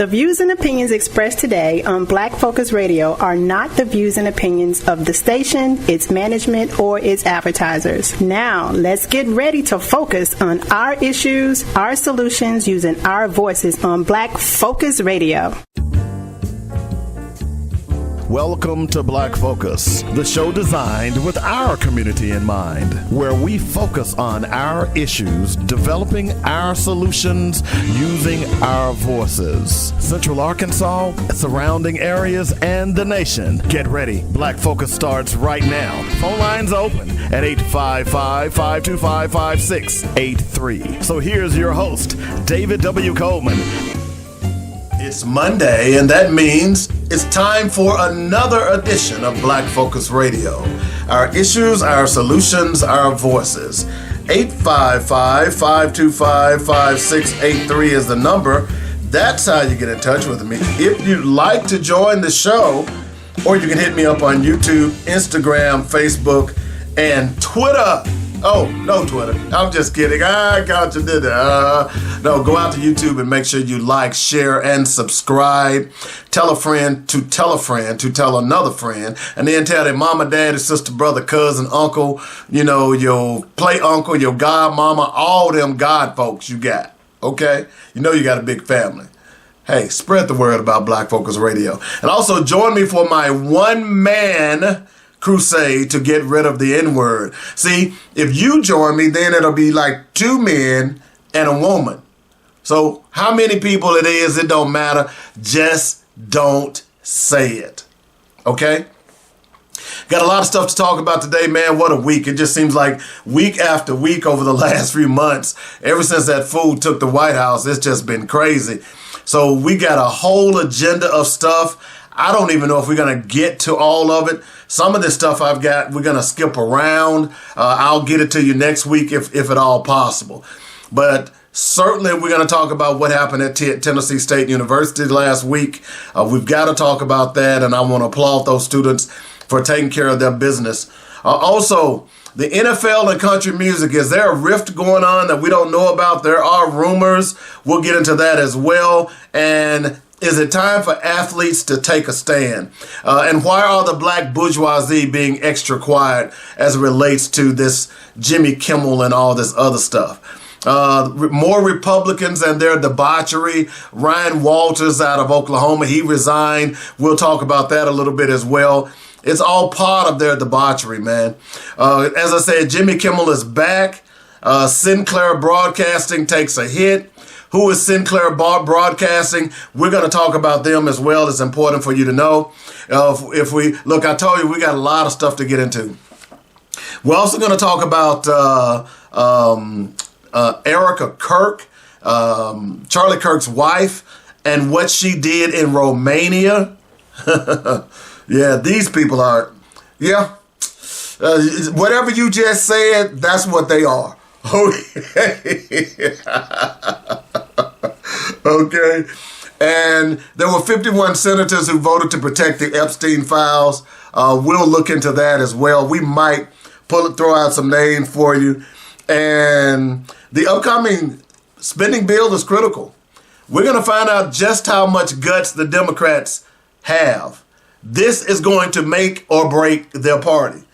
The views and opinions expressed today on Black Focus Radio are not the views and opinions of the station, its management, or its advertisers. Now, let's get ready to focus on our issues, our solutions, using our voices on Black Focus Radio. Welcome to Black Focus, the show designed with our community in mind, where we focus on our issues, developing our solutions, using our voices. Central Arkansas, surrounding areas, and the nation. Get ready. Black Focus starts right now. Phone lines open at 855-525-5683. So here's your host, David W. Coleman. It's Monday, and that means it's time for another edition of Black Focus Radio. Our issues, our solutions, our voices. 855-525-5683 is the number. That's how you get in touch with me. If you'd like to join the show, or you can hit me up on YouTube, Instagram, Facebook, and Twitter. Oh, no Twitter. I'm just kidding. I got you did that. No, go out to YouTube and make sure you like, share, and subscribe. Tell a friend to tell another friend. And then tell their mama, daddy, sister, brother, cousin, uncle, your play uncle, your godmama, all them god folks you got. Okay? You know you got a big family. Hey, spread the word about Black Focus Radio. And also join me for my one-man crusade to get rid of the N-word. See, if you join me, then it'll be like two men and a woman. So how many people it is, it don't matter. Just don't say it. Okay? Got a lot of stuff to talk about today, man. What a week. It just seems like week after week over the last few months, ever since that fool took the White House, it's just been crazy. So we got a whole agenda of stuff. I don't even know if we're going to get to all of it. Some of this stuff I've got, we're going to skip around. I'll get it to you next week if at all possible. But certainly we're going to talk about what happened at Tennessee State University last week. We've got to talk about that, and I want to applaud those students for taking care of their business. Also, the NFL and country music, is there a rift going on that we don't know about? There are rumors. We'll get into that as well. And is it time for athletes to take a stand? And why are the black bourgeoisie being extra quiet as it relates to this Jimmy Kimmel and all this other stuff? More Republicans and their debauchery. Ryan Walters out of Oklahoma, he resigned. We'll talk about that a little bit as well. It's all part of their debauchery, man. As I said, Jimmy Kimmel is back. Sinclair Broadcasting takes a hit. Who is Sinclair Broadcasting? We're going to talk about them as well. It's important for you to know. I told you we got a lot of stuff to get into. We're also going to talk about Erica Kirk, Charlie Kirk's wife, and what she did in Romania. Yeah, these people are, whatever you just said, that's what they are. Okay. Okay. And there were 51 senators who voted to protect the Epstein files. We'll look into that as well. We might throw out some names for you. And the upcoming spending bill is critical. We're going to find out just how much guts the Democrats have. This is going to make or break their party.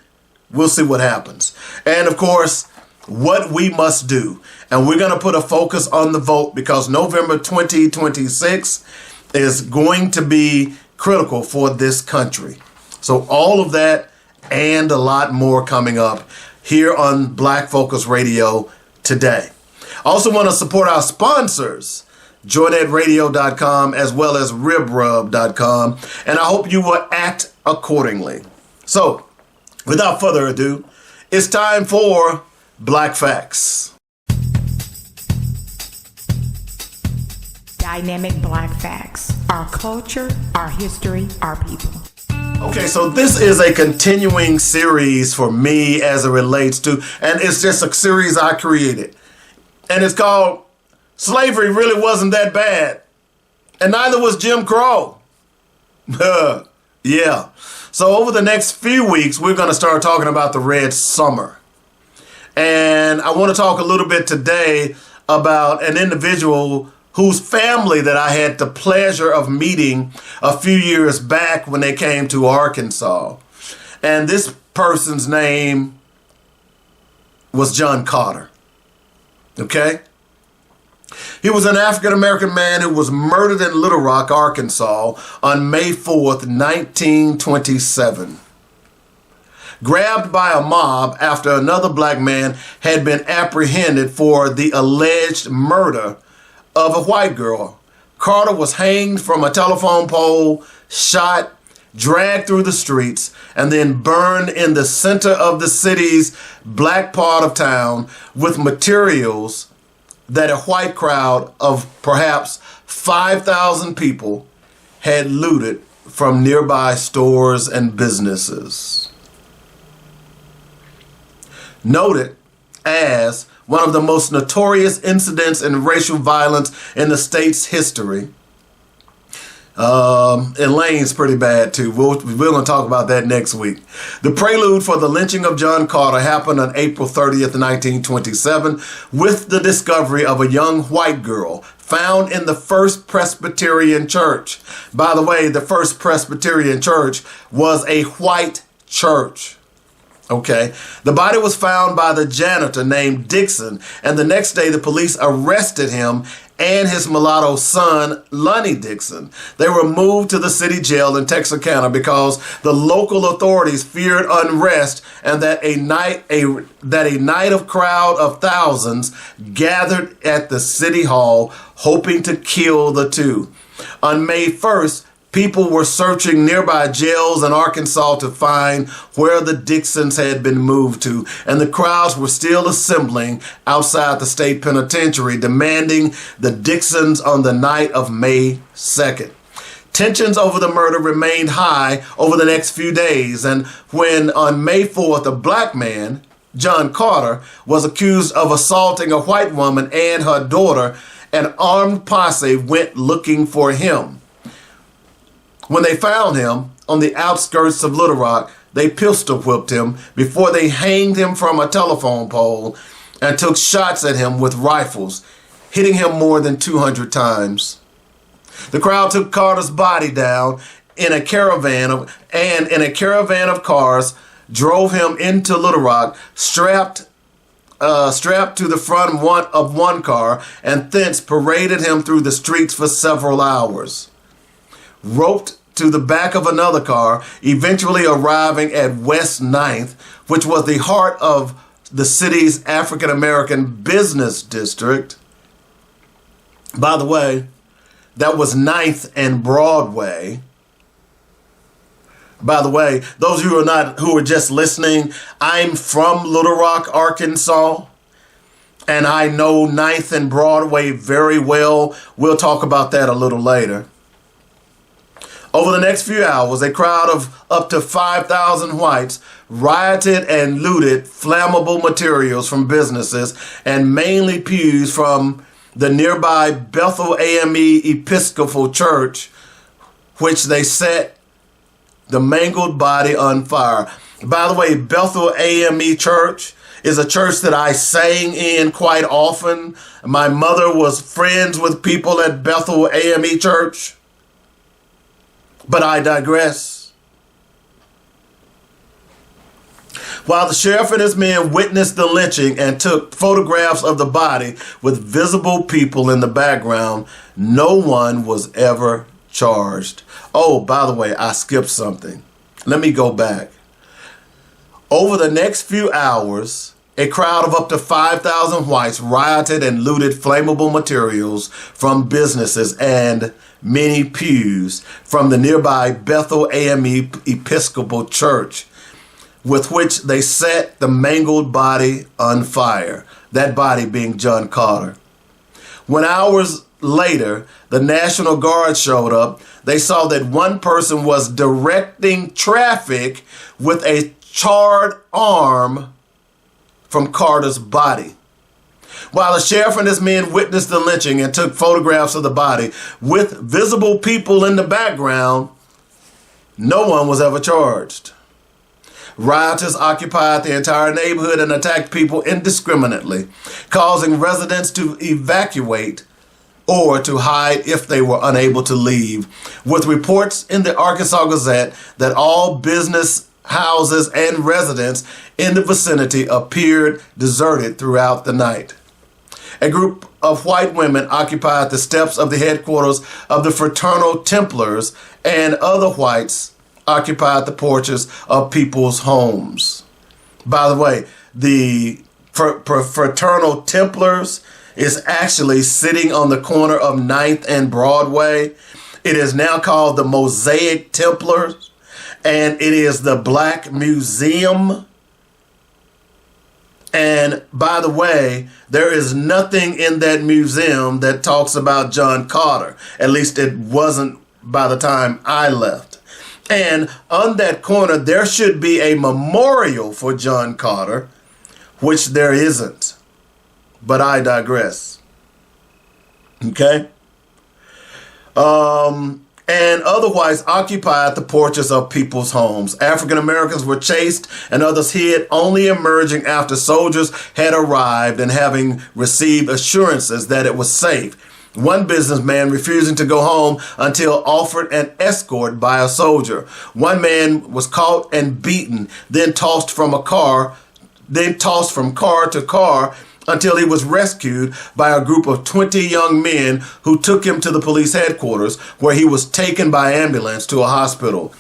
We'll see what happens. And of course, what we must do. And we're going to put a focus on the vote because November 2026 is going to be critical for this country. So all of that and a lot more coming up here on Black Focus Radio today. Also want to support our sponsors, JoyNetRadio.com as well as RibRub.com. And I hope you will act accordingly. So without further ado, it's time for Black Facts. Dynamic Black Facts. Our culture, our history, our people. Okay, so this is a continuing series for me as it relates to, and it's just a series I created. And it's called Slavery Really Wasn't That Bad. And neither was Jim Crow. Yeah. So over the next few weeks, we're going to start talking about the Red Summer. And I want to talk a little bit today about an individual whose family that I had the pleasure of meeting a few years back when they came to Arkansas. And this person's name was John Carter. Okay? He was an African-American man who was murdered in Little Rock, Arkansas on May 4th, 1927. Grabbed by a mob after another black man had been apprehended for the alleged murder of a white girl. Carter was hanged from a telephone pole, shot, dragged through the streets, and then burned in the center of the city's black part of town with materials that a white crowd of perhaps 5,000 people had looted from nearby stores and businesses. Noted as one of the most notorious incidents in racial violence in the state's history. Elaine's pretty bad too. We're going to talk about that next week. The prelude for the lynching of John Carter happened on April 30th, 1927, with the discovery of a young white girl found in the First Presbyterian Church. By the way, the First Presbyterian Church was a white church. Okay. The body was found by the janitor named Dixon, and the next day the police arrested him and his mulatto son, Lonnie Dixon. They were moved to the city jail in Texarkana because the local authorities feared unrest and that a night of crowd of thousands gathered at the city hall hoping to kill the two. On May 1st, people were searching nearby jails in Arkansas to find where the Dixons had been moved to, and the crowds were still assembling outside the state penitentiary, demanding the Dixons on the night of May 2nd. Tensions over the murder remained high over the next few days, and when on May 4th, a black man, John Carter, was accused of assaulting a white woman and her daughter, an armed posse went looking for him. When they found him on the outskirts of Little Rock, they pistol whipped him before they hanged him from a telephone pole and took shots at him with rifles, hitting him more than 200 times. The crowd took Carter's body down in a caravan of cars, drove him into Little Rock, strapped to the front of one car, and thence paraded him through the streets for several hours. Roped to the back of another car, eventually arriving at West 9th, which was the heart of the city's African-American business district. By the way, that was 9th and Broadway. By the way, those of you who are just listening, I'm from Little Rock, Arkansas, and I know 9th and Broadway very well. We'll talk about that a little later. Over the next few hours, a crowd of up to 5,000 whites rioted and looted flammable materials from businesses and mainly pews from the nearby Bethel AME Episcopal Church, which they set the mangled body on fire. By the way, Bethel AME Church is a church that I sang in quite often. My mother was friends with people at Bethel AME Church. But I digress. While the sheriff and his men witnessed the lynching and took photographs of the body with visible people in the background, no one was ever charged. Oh, by the way, I skipped something. Let me go back. Over the next few hours, a crowd of up to 5,000 whites rioted and looted flammable materials from businesses and many pews from the nearby Bethel AME Episcopal Church, with which they set the mangled body on fire, that body being John Carter. When hours later, the National Guard showed up, they saw that one person was directing traffic with a charred arm from Carter's body. While the sheriff and his men witnessed the lynching and took photographs of the body with visible people in the background, no one was ever charged. Rioters occupied the entire neighborhood and attacked people indiscriminately, causing residents to evacuate or to hide if they were unable to leave, with reports in the Arkansas Gazette that all business, houses, and residents in the vicinity appeared deserted throughout the night. A group of white women occupied the steps of the headquarters of the Fraternal Templars, and other whites occupied the porches of people's homes. By the way, the Fraternal Templars is actually sitting on the corner of 9th and Broadway. It is now called the Mosaic Templars, and it is the Black Museum. And by the way, there is nothing in that museum that talks about John Carter. At least it wasn't by the time I left. And on that corner, there should be a memorial for John Carter, which there isn't. But I digress. Okay? And otherwise occupied the porches of people's homes. African Americans were chased and others hid, only emerging after soldiers had arrived and having received assurances that it was safe. One businessman refusing to go home until offered an escort by a soldier. One man was caught and beaten, then tossed from car to car until he was rescued by a group of 20 young men who took him to the police headquarters, where he was taken by ambulance to a hospital.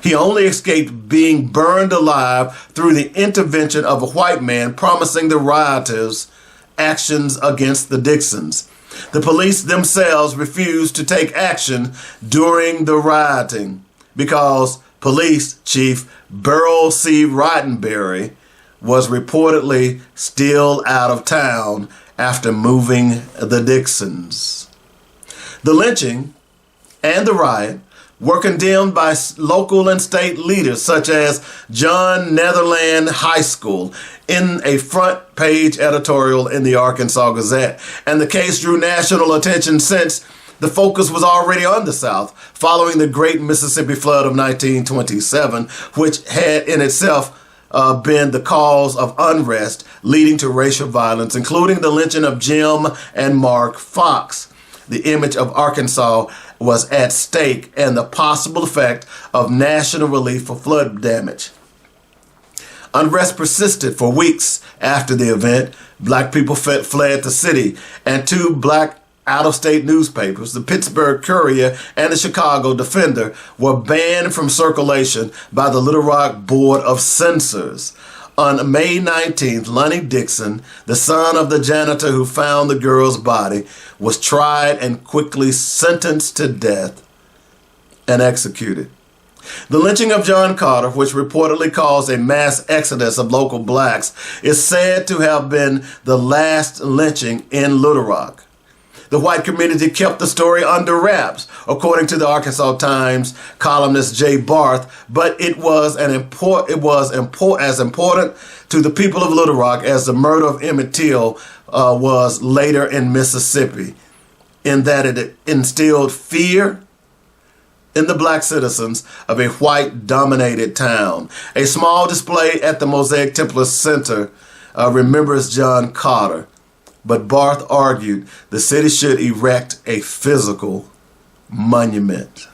He only escaped being burned alive through the intervention of a white man promising the rioters actions against the Dixons. The police themselves refused to take action during the rioting because Police Chief Beryl C. Roddenberry was reportedly still out of town after moving the Dixons. The lynching and the riot were condemned by local and state leaders such as John Netherland High School in a front page editorial in the Arkansas Gazette. And the case drew national attention since the focus was already on the South following the Great Mississippi Flood of 1927, which had in itself been the cause of unrest leading to racial violence, including the lynching of Jim and Mark Fox. The image of Arkansas was at stake and the possible effect of national relief for flood damage. Unrest persisted for weeks after the event. Black people fled the city, and two black out-of-state newspapers, the Pittsburgh Courier and the Chicago Defender, were banned from circulation by the Little Rock Board of Censors. On May 19th, Lonnie Dixon, the son of the janitor who found the girl's body, was tried and quickly sentenced to death and executed. The lynching of John Carter, which reportedly caused a mass exodus of local blacks, is said to have been the last lynching in Little Rock. The white community kept the story under wraps, according to the Arkansas Times columnist Jay Barth, but it was as important to the people of Little Rock as the murder of Emmett Till was later in Mississippi, in that it instilled fear in the black citizens of a white-dominated town. A small display at the Mosaic Templar Center remembers John Carter. But Barth argued the city should erect a physical monument.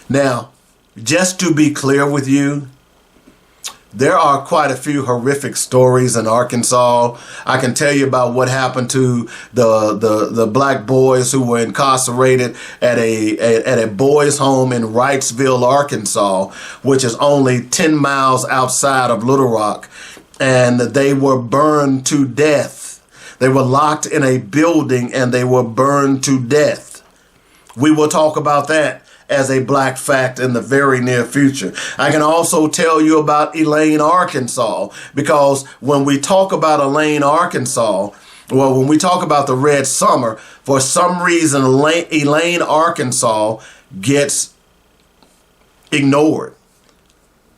Now, just to be clear with you, there are quite a few horrific stories in Arkansas. I can tell you about what happened to the black boys who were incarcerated at a boys' home in Wrightsville, Arkansas, which is only 10 miles outside of Little Rock. And they were burned to death. They were locked in a building and they were burned to death. We will talk about that as a black fact in the very near future. I can also tell you about Elaine, Arkansas, because when we talk about Elaine, Arkansas, well, when we talk about the Red Summer, for some reason, Elaine, Arkansas gets ignored.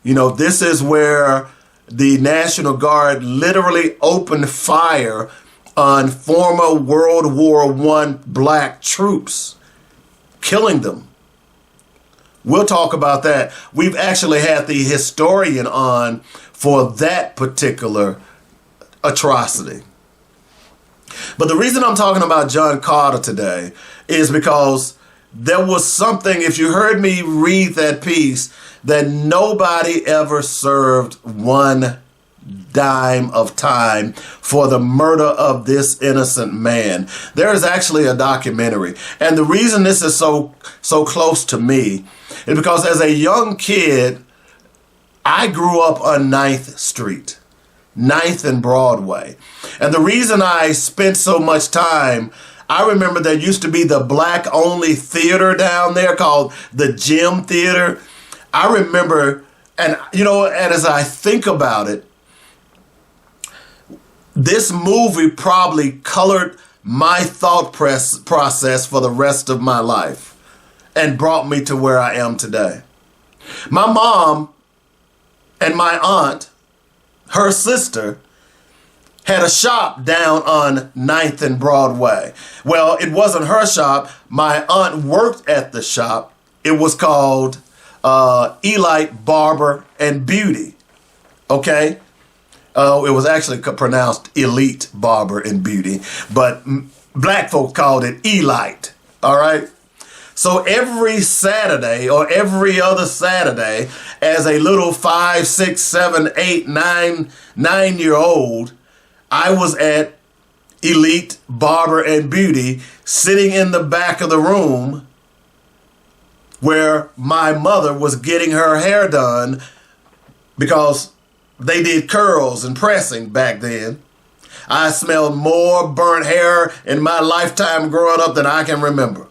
You know, this is where the National Guard literally opened fire on former World War I black troops, killing them. We'll talk about that. We've actually had the historian on for that particular atrocity. But the reason I'm talking about John Carter today is because there was something, if you heard me read that piece, that nobody ever served one dime of time for the murder of this innocent man. There is actually a documentary. And the reason this is so close to me is because as a young kid, I grew up on 9th Street, 9th and Broadway. And the reason I spent so much time, I remember there used to be the black-only theater down there called the Gym Theater. I remember, and as I think about it, this movie probably colored my thought process for the rest of my life and brought me to where I am today. My mom and my aunt, her sister, had a shop down on 9th and Broadway. Well, it wasn't her shop. My aunt worked at the shop. It was called Elite Barber and Beauty. Okay? It was actually pronounced Elite Barber and Beauty, but black folks called it Elite. All right? So every Saturday or every other Saturday, as a little 5, 6, 7, 8, 9-year-old, I was at Elite Barber and Beauty, sitting in the back of the room where my mother was getting her hair done because they did curls and pressing back then. I smelled more burnt hair in my lifetime growing up than I can remember,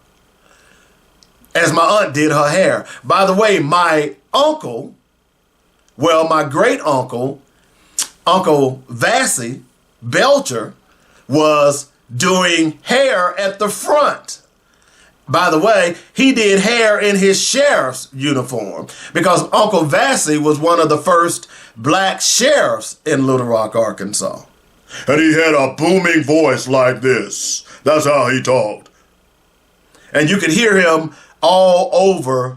as my aunt did her hair. By the way, my uncle, my great uncle, Uncle Vassy Belcher, was doing hair at the front. By the way, he did hair in his sheriff's uniform because Uncle Vassy was one of the first black sheriffs in Little Rock, Arkansas. And he had a booming voice like this. That's how he talked. And you could hear him all over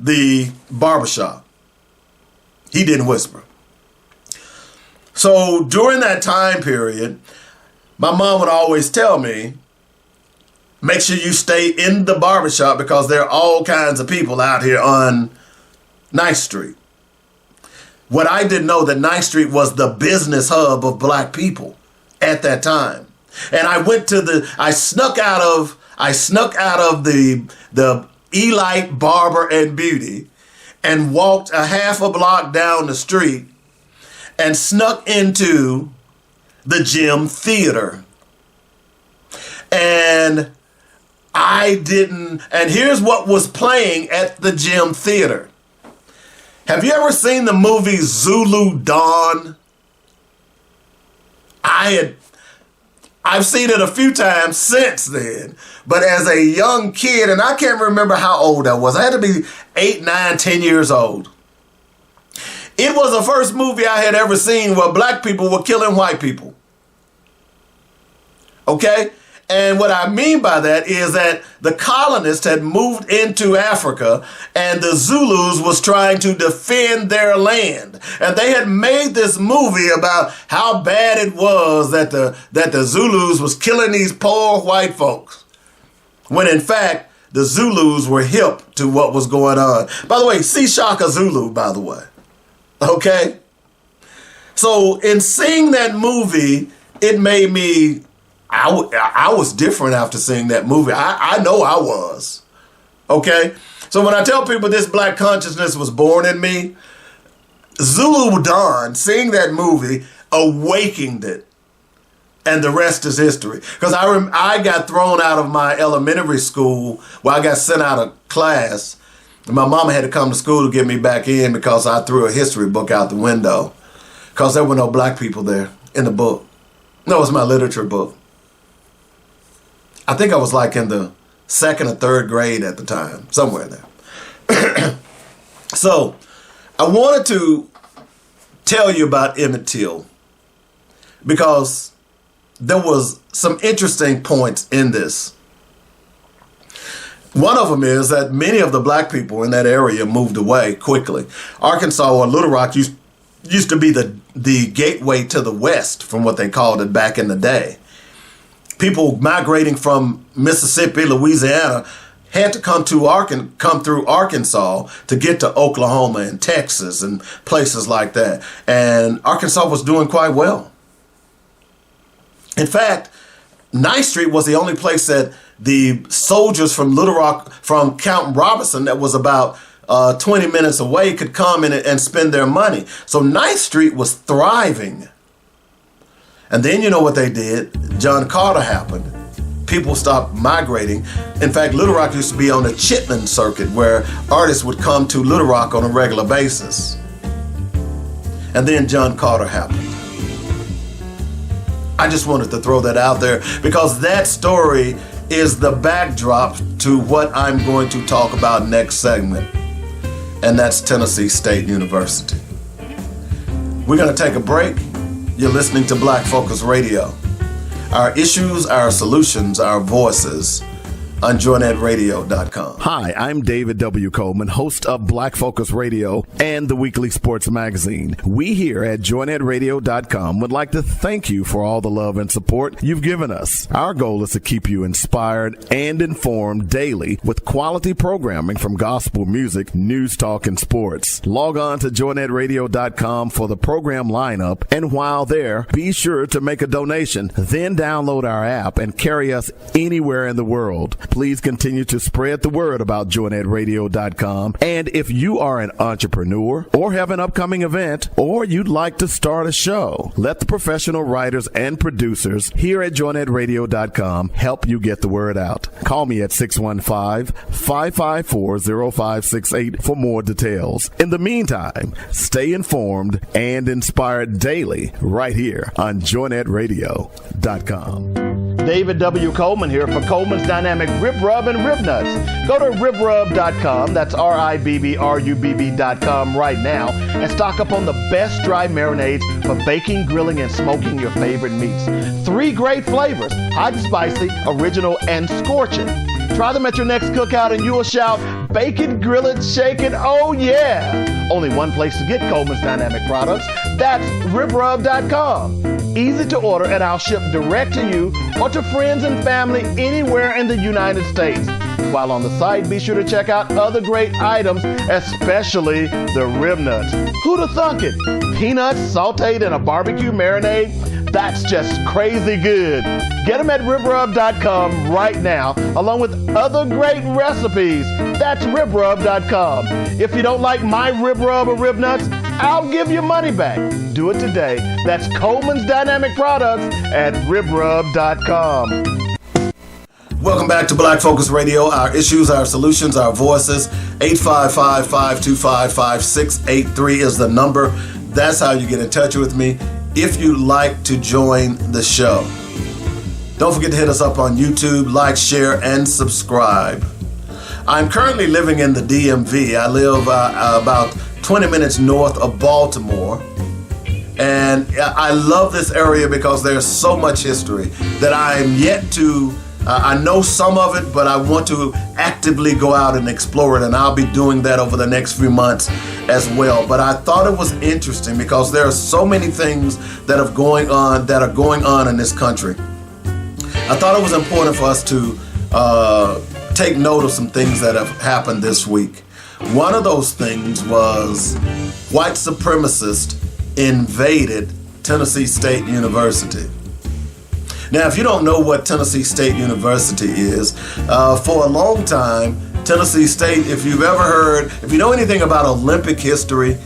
the barbershop. He didn't whisper. So during that time period, my mom would always tell me, make sure you stay in the barbershop because there are all kinds of people out here on 9th Street. What I didn't know that 9th Street was the business hub of black people at that time. And I snuck out of the Elite Barber and Beauty and walked a half a block down the street and snuck into the Gym Theater. And here's what was playing at the Gym Theater. Have you ever seen the movie Zulu Dawn? I've seen it a few times since then, but as a young kid, and I can't remember how old I was. I had to be 8, 9, 10 years old. It was the first movie I had ever seen where black people were killing white people. Okay? And what I mean by that is that the colonists had moved into Africa and the Zulus was trying to defend their land. And they had made this movie about how bad it was that the Zulus was killing these poor white folks. When in fact, the Zulus were hip to what was going on. By the way, see Shaka Zulu, by the way. Okay? So in seeing that movie, it made me... I was different after seeing that movie. I know I was. Okay? So when I tell people this black consciousness was born in me, Zulu Dawn, seeing that movie, awakened it. And the rest is history. Because I got thrown out of my elementary school where I got sent out of class. And my mama had to come to school to get me back in because I threw a history book out the window. Because there were no black people there in the book. No, it was my literature book. I think I was like in the 2nd or 3rd grade at the time, somewhere in there. So I wanted to tell you about Emmett Till because there was some interesting points in this. One of them is that many of the black people in that area moved away quickly. Arkansas or Little Rock used to be the gateway to the West, from what they called it back in the day. people migrating from Mississippi, Louisiana, had to come through Arkansas to get to Oklahoma and Texas and places like that. And Arkansas was doing quite well. In fact, 9th Street was the only place that the soldiers from Little Rock, from Count Robinson, that was about 20 minutes away, could come in and spend their money. So 9th Street was thriving. And then you know what they did? John Carter happened. People stopped migrating. In fact, Little Rock used to be on the Chitlin circuit, where artists would come to Little Rock on a regular basis. And then John Carter happened. I just wanted to throw that out there because that story is the backdrop to what I'm going to talk about next segment, and that's Tennessee State University. We're going to take a break. You're listening to Black Focus Radio. Our issues, our solutions, our voices on joynetradio.com. Hi, I'm David W. Coleman, host of Black Focus Radio and the weekly sports magazine. We here at joynetradio.com would like to thank you for all the love and support you've given us. Our goal is to keep you inspired and informed daily with quality programming from gospel music, news, talk, and sports. Log on to joynetradio.com for the program lineup, and while there, be sure to make a donation. Then download our app and carry us anywhere in the world. Please continue to spread the word about joynetradio.com. And if you are an entrepreneur or have an upcoming event or you'd like to start a show, let the professional writers and producers here at joynetradio.com help you get the word out. Call me at 615-554-0568 for more details. In the meantime, stay informed and inspired daily right here on joynetradio.com. David W. Coleman here for Coleman's Dynamic Rib Rub and Rib Nuts. Go to ribrub.com, that's RIBBRUBB.com right now, and stock up on the best dry marinades for baking, grilling, and smoking your favorite meats. 3 great flavors: hot and spicy, original, and scorching. Try them at your next cookout and you will shout, bake it, grill it, shake it, oh yeah! Only one place to get Coleman's Dynamic products. That's ribrub.com. Easy to order, and I'll ship direct to you or to friends and family anywhere in the United States. While on the site, be sure to check out other great items, especially the rib nuts. Who'da thunk it? Peanuts sauteed in a barbecue marinade? That's just crazy good. Get them at ribrub.com right now, along with other great recipes. That's ribrub.com. If you don't like my rib rub or rib nuts, I'll give you money back. Do it today. That's Coleman's Dynamic Products at ribrub.com. Welcome back to Black Focus Radio. Our issues, our solutions, our voices. 855-525-5683 is the number. That's how you get in touch with me if you'd like to join the show. Don't forget to hit us up on YouTube, like, share, and subscribe. I'm currently living in the DMV. I live about 20 minutes north of Baltimore. And I love this area because there's so much history that I'm yet to, I know some of it, but I want to actively go out and explore it. And I'll be doing that over the next few months as well. But I thought it was interesting because there are so many things that are going on in this country. I thought it was important for us to take note of some things that have happened this week. One of those things was white supremacists invaded Tennessee State University. Now, if you don't know what Tennessee State University is, for a long time, Tennessee State, if you know anything about Olympic history,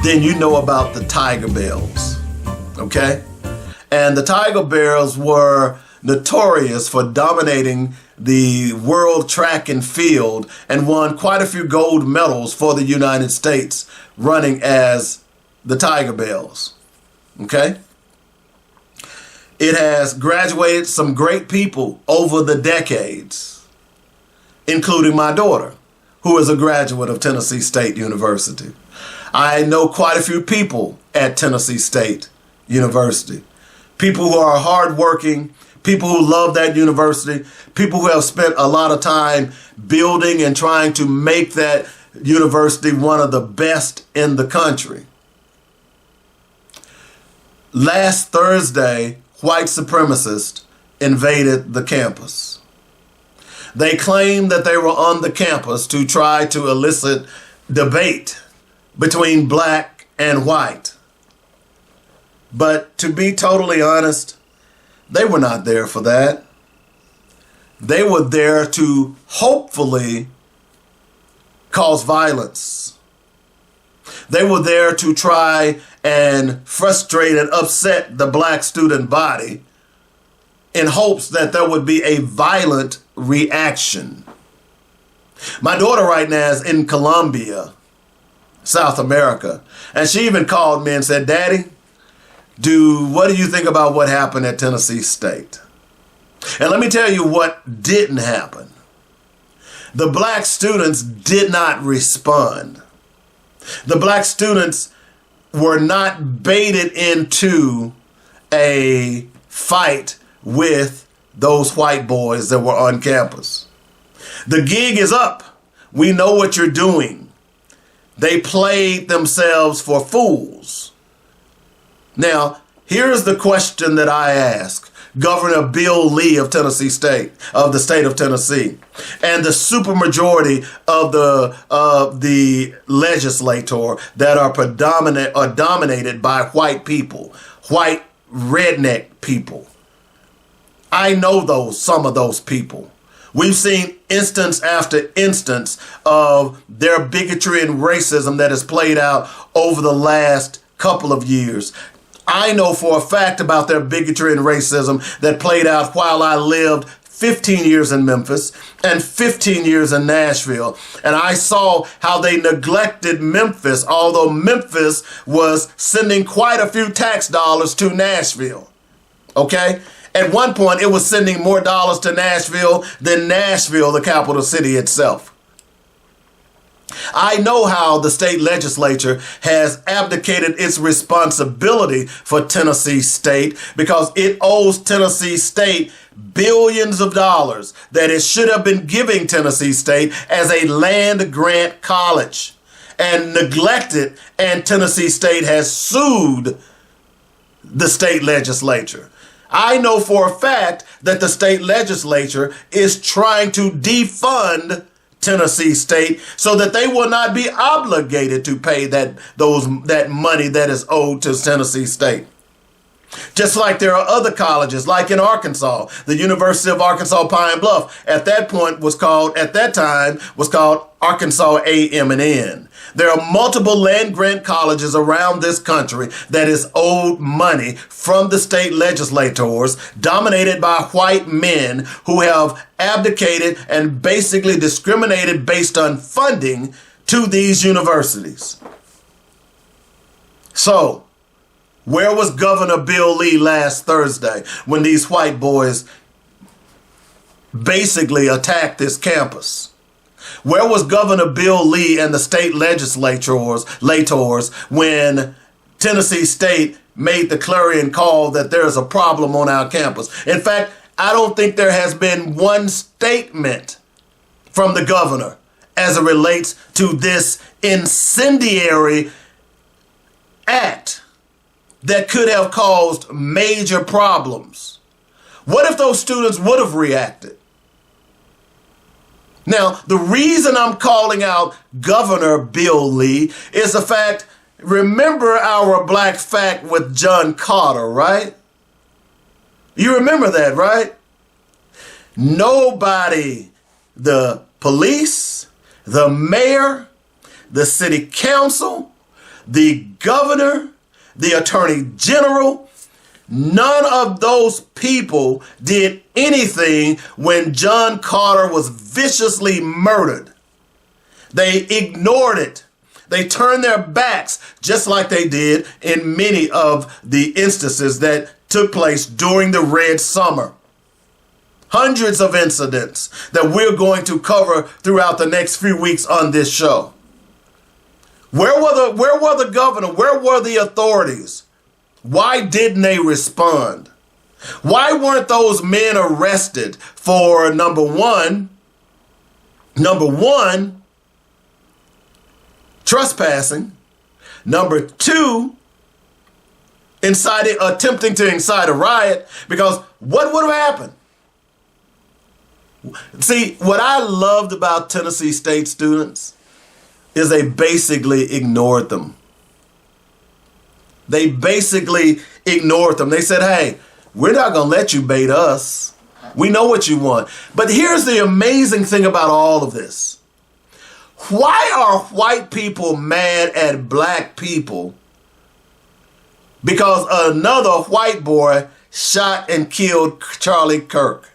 then you know about the Tiger Bells, okay? And the Tiger Bells were notorious for dominating the world track and field and won quite a few gold medals for the United States running as the Tiger Bells, okay? It has graduated some great people over the decades, including my daughter, who is a graduate of Tennessee State University. I know quite a few people at Tennessee State University, people who are hardworking, people who love that university, people who have spent a lot of time building and trying to make that university one of the best in the country. Last Thursday, white supremacists invaded the campus. They claimed that they were on the campus to try to elicit debate between black and white. But to be totally honest, they were not there for that. They were there to hopefully cause violence. They were there to try and frustrate and upset the black student body in hopes that there would be a violent reaction. My daughter right now is in Colombia, South America, and she even called me and said, Daddy, what do you think about what happened at Tennessee State? And let me tell you what didn't happen. The black students did not respond. The black students were not baited into a fight with those white boys that were on campus. The gig is up. We know what you're doing. They played themselves for fools. Now, here's the question that I ask Governor Bill Lee of Tennessee State, of the state of Tennessee, and the supermajority of the legislature that are dominated by white people, white redneck people. I know some of those people. We've seen instance after instance of their bigotry and racism that has played out over the last couple of years. I know for a fact about their bigotry and racism that played out while I lived 15 years in Memphis and 15 years in Nashville. And I saw how they neglected Memphis, although Memphis was sending quite a few tax dollars to Nashville. Okay? At one point, it was sending more dollars to Nashville than Nashville, the capital city itself. I know how the state legislature has abdicated its responsibility for Tennessee State because it owes Tennessee State billions of dollars that it should have been giving Tennessee State as a land grant college and neglected, and Tennessee State has sued the state legislature. I know for a fact that the state legislature is trying to defund Tennessee State so that they will not be obligated to pay that money that is owed to Tennessee State. Just like there are other colleges, like in Arkansas, the University of Arkansas Pine Bluff, at that time was called Arkansas A&M&N. There are multiple land grant colleges around this country that is owed money from the state legislators dominated by white men who have abdicated and basically discriminated based on funding to these universities. So, where was Governor Bill Lee last Thursday when these white boys basically attacked this campus? Where was Governor Bill Lee and the state legislators when Tennessee State made the clarion call that there is a problem on our campus? In fact, I don't think there has been one statement from the governor as it relates to this incendiary act that could have caused major problems. What if those students would have reacted? Now, the reason I'm calling out Governor Bill Lee is the fact, remember our black fact with John Carter, right? You remember that, right? Nobody, the police, the mayor, the city council, the governor, the attorney general, none of those people did anything when John Carter was viciously murdered. They ignored it. They turned their backs just like they did in many of the instances that took place during the Red Summer. Hundreds of incidents that we're going to cover throughout the next few weeks on this show. Where were the governor? Where were the authorities? Why didn't they respond? Why weren't those men arrested for number one, trespassing, number two, attempting to incite a riot, because what would have happened? See, what I loved about Tennessee State students is they basically ignored them. They basically ignored them. They said, hey, we're not going to let you bait us. We know what you want. But here's the amazing thing about all of this. Why are white people mad at black people because another white boy shot and killed Charlie Kirk?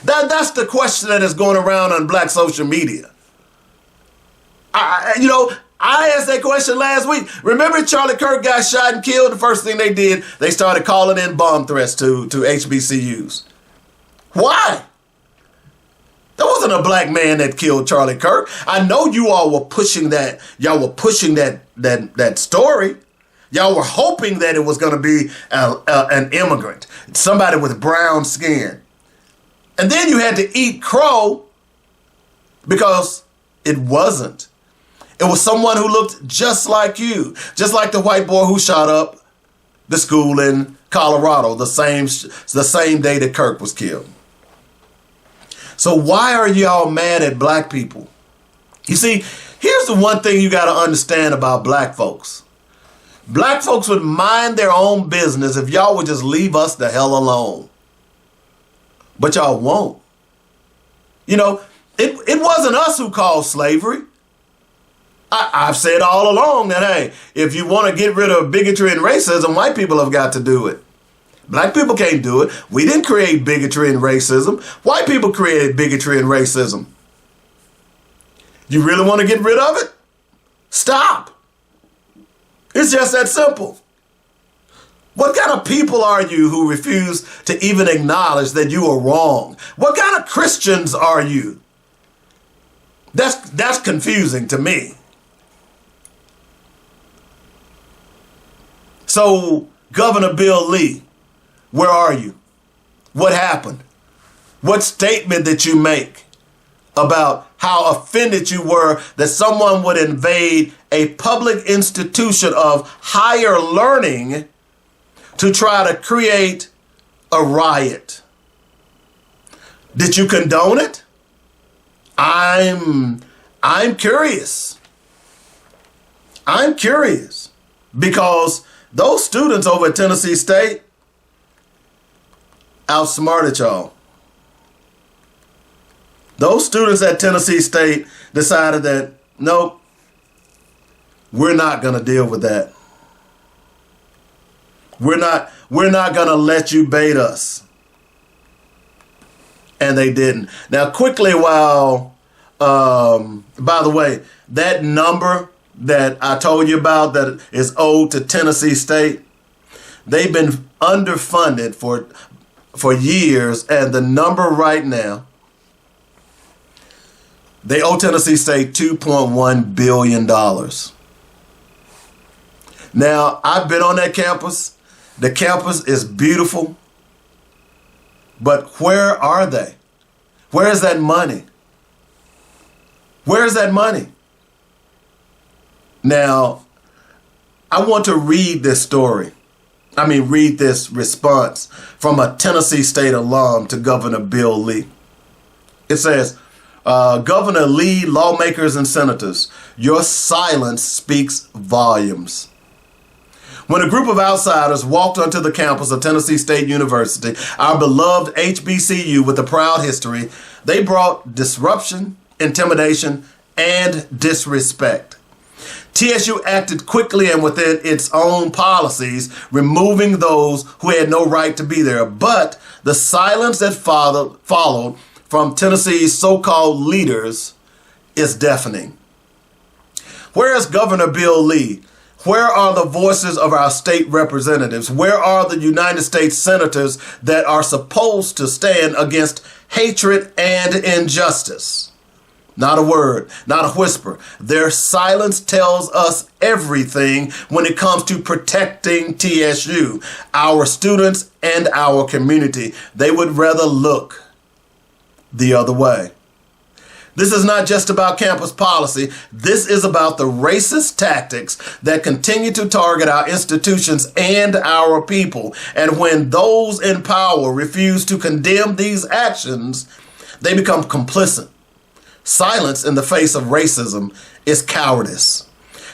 That's the question that is going around on black social media. I asked that question last week. Remember Charlie Kirk got shot and killed? The first thing they did, they started calling in bomb threats to HBCUs. Why? There wasn't a black man that killed Charlie Kirk. I know you all were pushing that. Y'all were pushing that story. Y'all were hoping that it was going to be an immigrant, somebody with brown skin. And then you had to eat crow because it wasn't. It was someone who looked just like you, just like the white boy who shot up the school in Colorado the same day that Kirk was killed. So why are y'all mad at black people? You see, here's the one thing you got to understand about black folks. Black folks would mind their own business if y'all would just leave us the hell alone. But y'all won't. You know, it wasn't us who caused slavery. I've said all along that, hey, if you want to get rid of bigotry and racism, white people have got to do it. Black people can't do it. We didn't create bigotry and racism. White people created bigotry and racism. You really want to get rid of it? Stop. It's just that simple. What kind of people are you who refuse to even acknowledge that you are wrong? What kind of Christians are you? That's confusing to me. So, Governor Bill Lee, where are you? What happened? What statement did you make about how offended you were that someone would invade a public institution of higher learning to try to create a riot? Did you condone it? I'm curious. I'm curious because those students over at Tennessee State outsmarted y'all. Those students at Tennessee State decided that, nope, we're not going to deal with that. We're not going to let you bait us. And they didn't. Now, quickly, by the way, that number that I told you about that is owed to Tennessee State, they've been underfunded for years, and the number right now, they owe Tennessee State $2.1 billion. Now, I've been on that campus. The campus is beautiful, but where are they? Where is that money? Where is that money? Now, I want to read this response from a Tennessee State alum to Governor Bill Lee. It says, Governor Lee, lawmakers and senators, your silence speaks volumes. When a group of outsiders walked onto the campus of Tennessee State University, our beloved HBCU with a proud history, they brought disruption, intimidation, and disrespect. TSU acted quickly and within its own policies, removing those who had no right to be there. But the silence that followed from Tennessee's so-called leaders is deafening. Where is Governor Bill Lee? Where are the voices of our state representatives? Where are the United States senators that are supposed to stand against hatred and injustice? Not a word, not a whisper. Their silence tells us everything when it comes to protecting TSU, our students, and our community. They would rather look the other way. This is not just about campus policy. This is about the racist tactics that continue to target our institutions and our people. And when those in power refuse to condemn these actions, they become complicit. Silence in the face of racism is cowardice.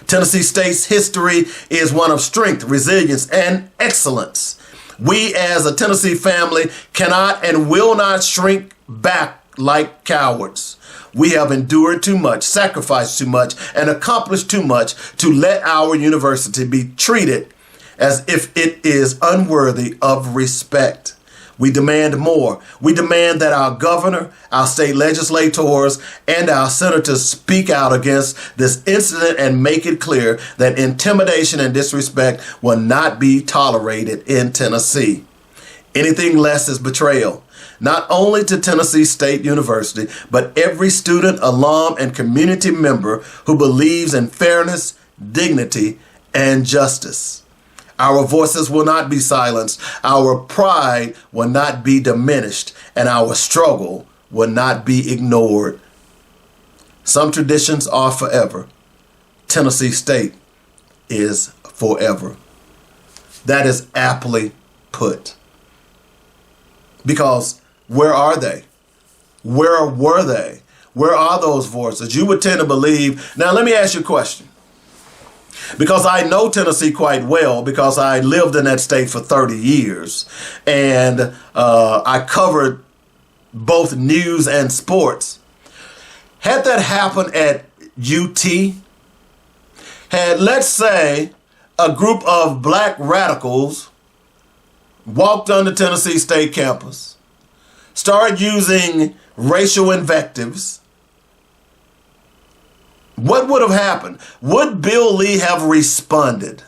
Tennessee State's history is one of strength, resilience, and excellence. We as a Tennessee family cannot and will not shrink back like cowards. We have endured too much, sacrificed too much, and accomplished too much to let our university be treated as if it is unworthy of respect. We demand more. We demand that our governor, our state legislators, and our senators speak out against this incident and make it clear that intimidation and disrespect will not be tolerated in Tennessee. Anything less is betrayal, not only to Tennessee State University, but every student, alum, and community member who believes in fairness, dignity, and justice. Our voices will not be silenced, our pride will not be diminished, and our struggle will not be ignored. Some traditions are forever. Tennessee State is forever. That is aptly put. Because where are they? Where were they? Where are those voices? You would tend to believe. Now, let me ask you a question. Because I know Tennessee quite well, because I lived in that state for 30 years. And I covered both news and sports. Had that happened at UT, had, let's say, a group of black radicals walked on the Tennessee State campus, started using racial invectives, what would have happened? Would Bill Lee have responded?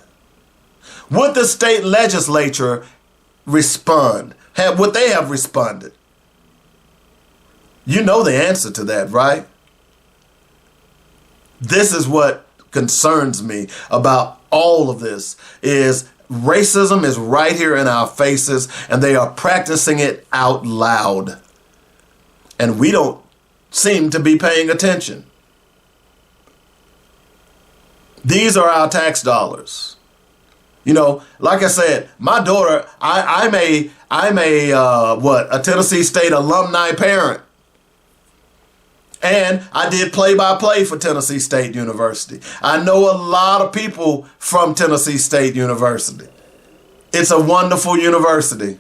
Would the state legislature respond? Would they have responded? You know the answer to that, right? This is what concerns me about all of this is racism is right here in our faces, and they are practicing it out loud. And we don't seem to be paying attention. These are our tax dollars. You know, like I said, my daughter, I'm a Tennessee State alumni parent. And I did play-by-play for Tennessee State University. I know a lot of people from Tennessee State University. It's a wonderful university.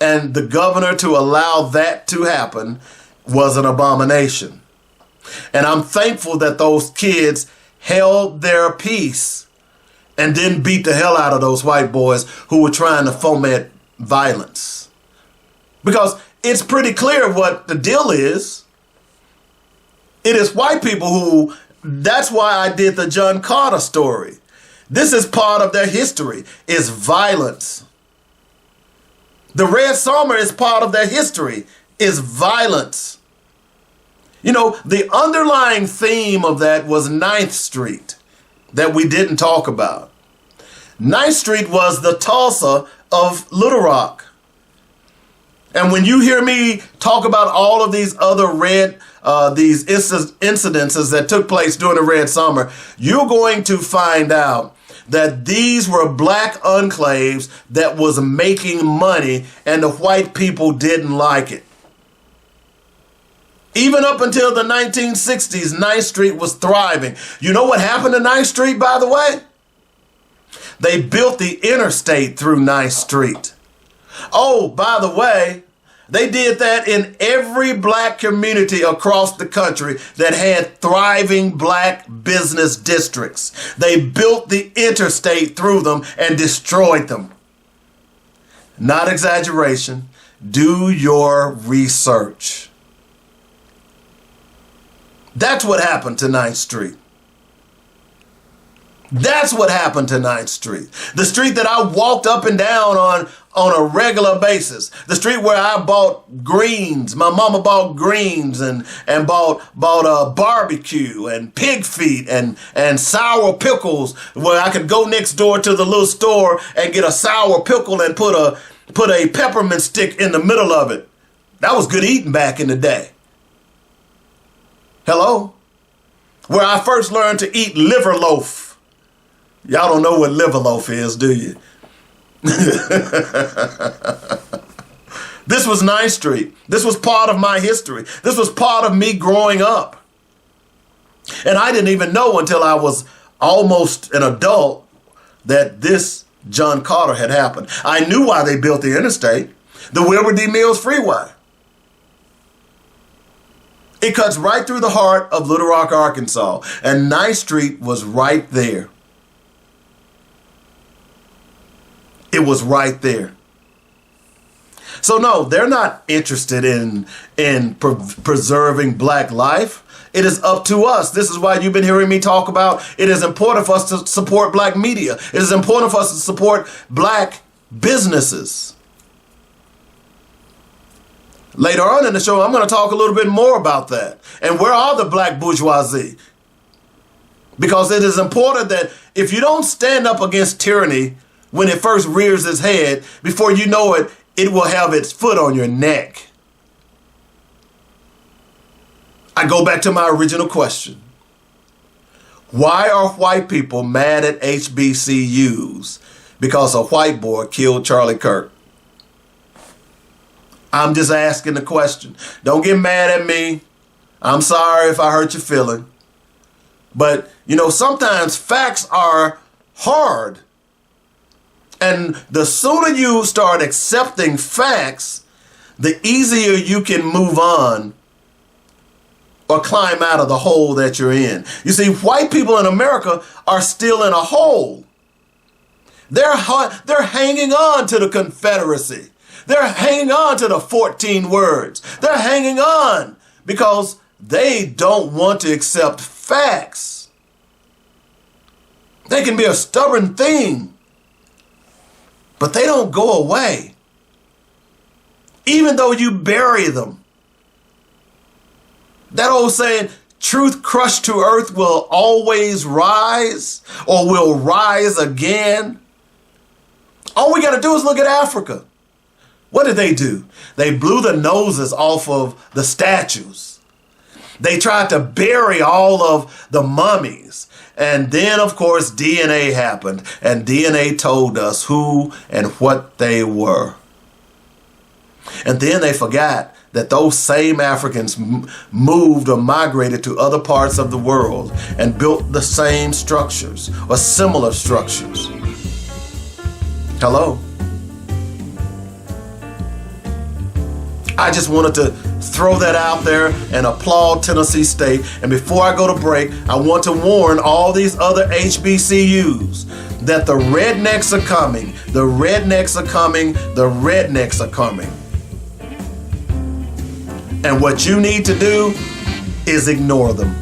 And the governor to allow that to happen was an abomination. And I'm thankful that those kids held their peace and didn't beat the hell out of those white boys who were trying to foment violence. Because it's pretty clear what the deal is. It is white people who, that's why I did the John Carter story. This is part of their history, is violence. The Red Summer is part of their history, is violence. You know, the underlying theme of that was 9th Street that we didn't talk about. 9th Street was the Tulsa of Little Rock. And when you hear me talk about all of these other these incidences that took place during the Red Summer, you're going to find out that these were black enclaves that was making money, and the white people didn't like it. Even up until the 1960s, 9th Street was thriving. You know what happened to 9th Street, by the way? They built the interstate through 9th Street. Oh, by the way, they did that in every black community across the country that had thriving black business districts. They built the interstate through them and destroyed them. Not exaggeration. Do your research. That's what happened to 9th Street. That's what happened to 9th Street. The street that I walked up and down on a regular basis. The street where I bought greens. My mama bought greens and bought barbecue and pig feet and sour pickles, where I could go next door to the little store and get a sour pickle and put a peppermint stick in the middle of it. That was good eating back in the day. Hello? Where I first learned to eat liver loaf. Y'all don't know what liver loaf is, do you? This was 9th Street. This was part of my history. This was part of me growing up. And I didn't even know until I was almost an adult that this John Carter had happened. I knew why they built the interstate, the Wilbur D. Mills Freeway. It cuts right through the heart of Little Rock, Arkansas, and 9th Street was right there. It was right there. So no, they're not interested in preserving black life. It is up to us. This is why you've been hearing me talk about it is important for us to support black media. It is important for us to support black businesses. Later on in the show, I'm going to talk a little bit more about that. And where are the black bourgeoisie? Because it is important that if you don't stand up against tyranny when it first rears its head, before you know it, it will have its foot on your neck. I go back to my original question. Why are white people mad at HBCUs because a white boy killed Charlie Kirk? I'm just asking the question. Don't get mad at me. I'm sorry if I hurt your feeling. But, you know, sometimes facts are hard. And the sooner you start accepting facts, the easier you can move on or climb out of the hole that you're in. You see, white people in America are still in a hole. They're hanging on to the Confederacy. They're hanging on to the 14 words. They're hanging on because they don't want to accept facts. They can be a stubborn thing, but they don't go away. Even though you bury them. That old saying, truth crushed to earth will always rise or will rise again. All we got to do is look at Africa. What did they do? They blew the noses off of the statues. They tried to bury all of the mummies. And then, of course, DNA happened. And DNA told us who and what they were. And then they forgot that those same Africans moved or migrated to other parts of the world and built the same structures or similar structures. Hello? I just wanted to throw that out there and applaud Tennessee State. And before I go to break, I want to warn all these other HBCUs that the rednecks are coming. The rednecks are coming. The rednecks are coming. And what you need to do is ignore them.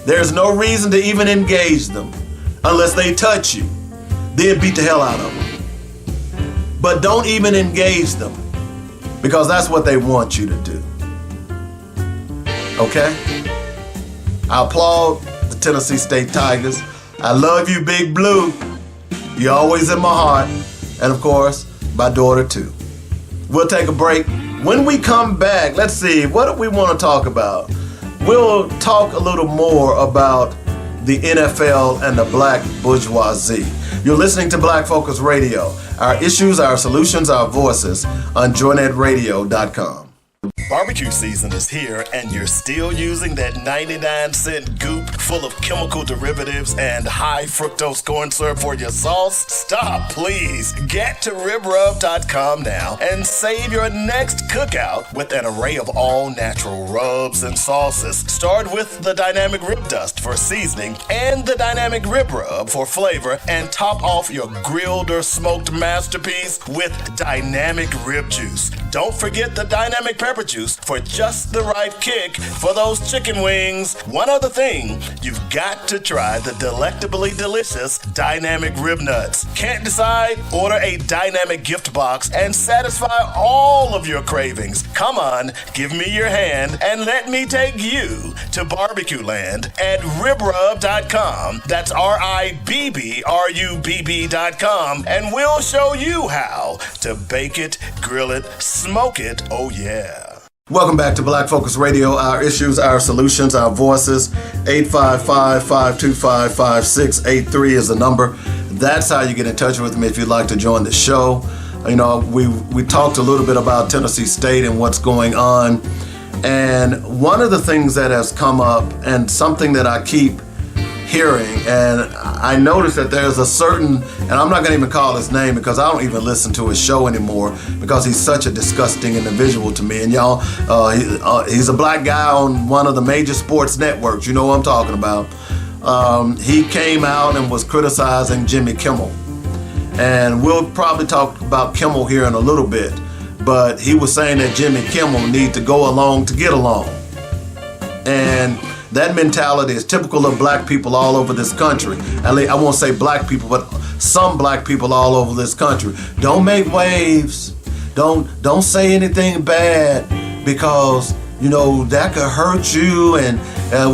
There's no reason to even engage them unless they touch you. Then beat the hell out of them. But don't even engage them because that's what they want you to do. Okay? I applaud the Tennessee State Tigers. I love you, Big Blue. You're always in my heart. And of course, my daughter too. We'll take a break. When we come back, let's see, what do we want to talk about? We'll talk a little more about the NFL and the black bourgeoisie. You're listening to Black Focus Radio. Our issues, our solutions, our voices on joynetradio.com. Barbecue season is here and you're still using that 99-cent goop full of chemical derivatives and high fructose corn syrup for your sauce? Stop, please. Get to ribrub.com now and save your next cookout with an array of all natural rubs and sauces. Start with the Dynamic Rib Dust for seasoning and the Dynamic Rib Rub for flavor, and top off your grilled or smoked masterpiece with Dynamic Rib Juice. Don't forget the Dynamic Pepper Juice for just the right kick for those chicken wings. One other thing, you've got to try the delectably delicious Dynamic Rib Nuts. Can't decide? Order a Dynamic gift box and satisfy all of your cravings. Come on, give me your hand and let me take you to barbecue land at ribrub.com. That's RIBBRUBB.com, and we'll show you how to bake it, grill it, smoke it. Oh yeah. Welcome back to Black Focus Radio. Our issues, our solutions, our voices. 855-525-5683 is the number. That's how you get in touch with me if you'd like to join the show. You know, we talked a little bit about Tennessee State and what's going on. And one of the things that has come up, and something that I keep hearing, and I noticed that there's a certain, and I'm not going to even call his name because I don't even listen to his show anymore because he's such a disgusting individual to me. And y'all, he's a black guy on one of the major sports networks. You know what I'm talking about. He came out and was criticizing Jimmy Kimmel. And we'll probably talk about Kimmel here in a little bit. But he was saying that Jimmy Kimmel need to go along to get along. And that mentality is typical of black people all over this country. I won't say black people, but some black people all over this country. Don't make waves. Don't say anything bad because, you know, that could hurt you, and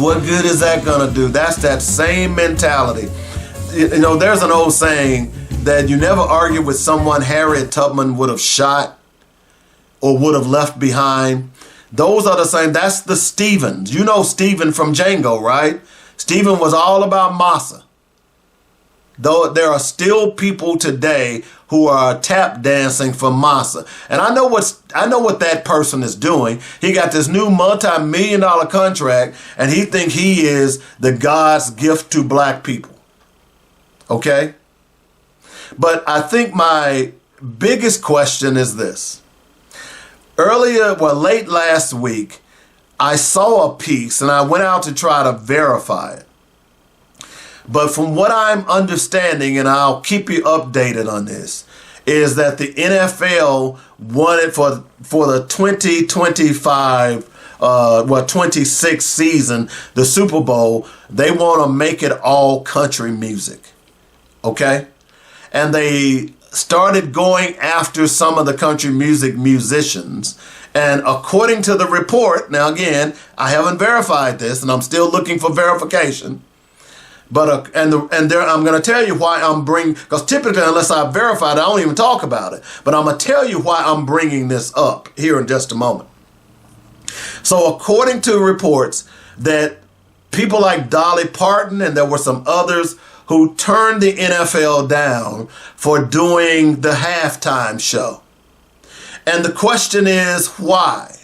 what good is that gonna do? That's that same mentality. You know, there's an old saying that you never argue with someone Harriet Tubman would have shot or would have left behind. Those are the same. That's the Stevens. You know Steven from Django, right? Steven was all about massa. Though there are still people today who are tap dancing for massa. And I know what that person is doing. He got this new multi-million-dollar contract, and he think he is the God's gift to black people. Okay? But I think my biggest question is this. Late last week, I saw a piece and I went out to try to verify it. But from what I'm understanding, and I'll keep you updated on this, is that the NFL wanted for the 26th season, the Super Bowl, they want to make it all country music. Okay? And they started going after some of the country music musicians. And according to the report, now again, I haven't verified this and I'm still looking for verification. But I'm going to tell you why I'm bringing, because typically unless I verify it, I don't even talk about it. But I'm going to tell you why I'm bringing this up here in just a moment. So according to reports that people like Dolly Parton, and there were some others who turned the NFL down for doing the halftime show. And the question is why?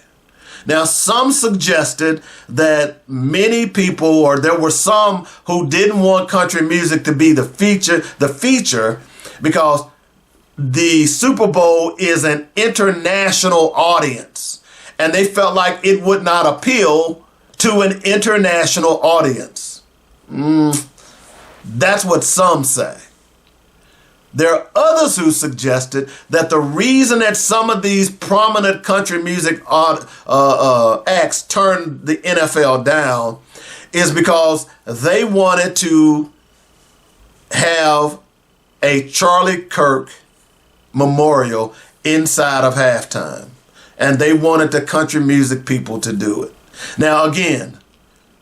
Now, some suggested that many people, or there were some who didn't want country music to be the feature because the Super Bowl is an international audience, and they felt like it would not appeal to an international audience. That's what some say. There are others who suggested that the reason that some of these prominent country music acts turned the NFL down is because they wanted to have a Charlie Kirk memorial inside of halftime. And they wanted the country music people to do it. Now, again,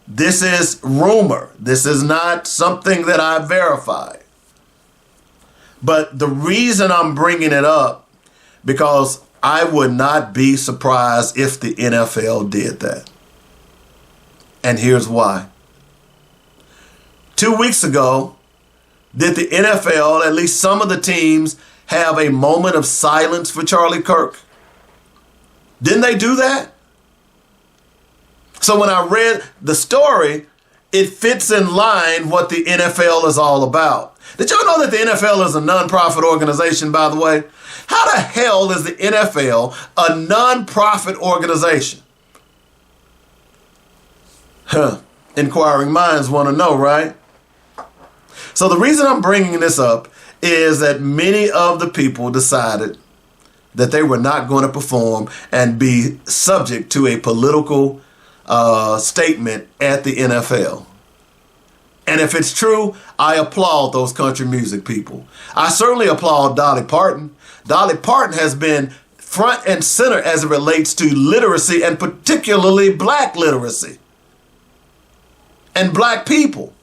this is rumor. This is not something that I verified. But the reason I'm bringing it up, because I would not be surprised if the NFL did that. And here's why. 2 weeks ago, did the NFL, at least some of the teams, have a moment of silence for Charlie Kirk? Didn't they do that? So when I read the story, it fits in line what the NFL is all about. Did y'all know that the NFL is a non-profit organization, by the way? How the hell is the NFL a non-profit organization? Inquiring minds want to know, right? So the reason I'm bringing this up is that many of the people decided that they were not going to perform and be subject to a political statement at the NFL. And if it's true, I applaud those country music people. I certainly applaud Dolly Parton. Dolly Parton has been front and center as it relates to literacy, and particularly black literacy and black people.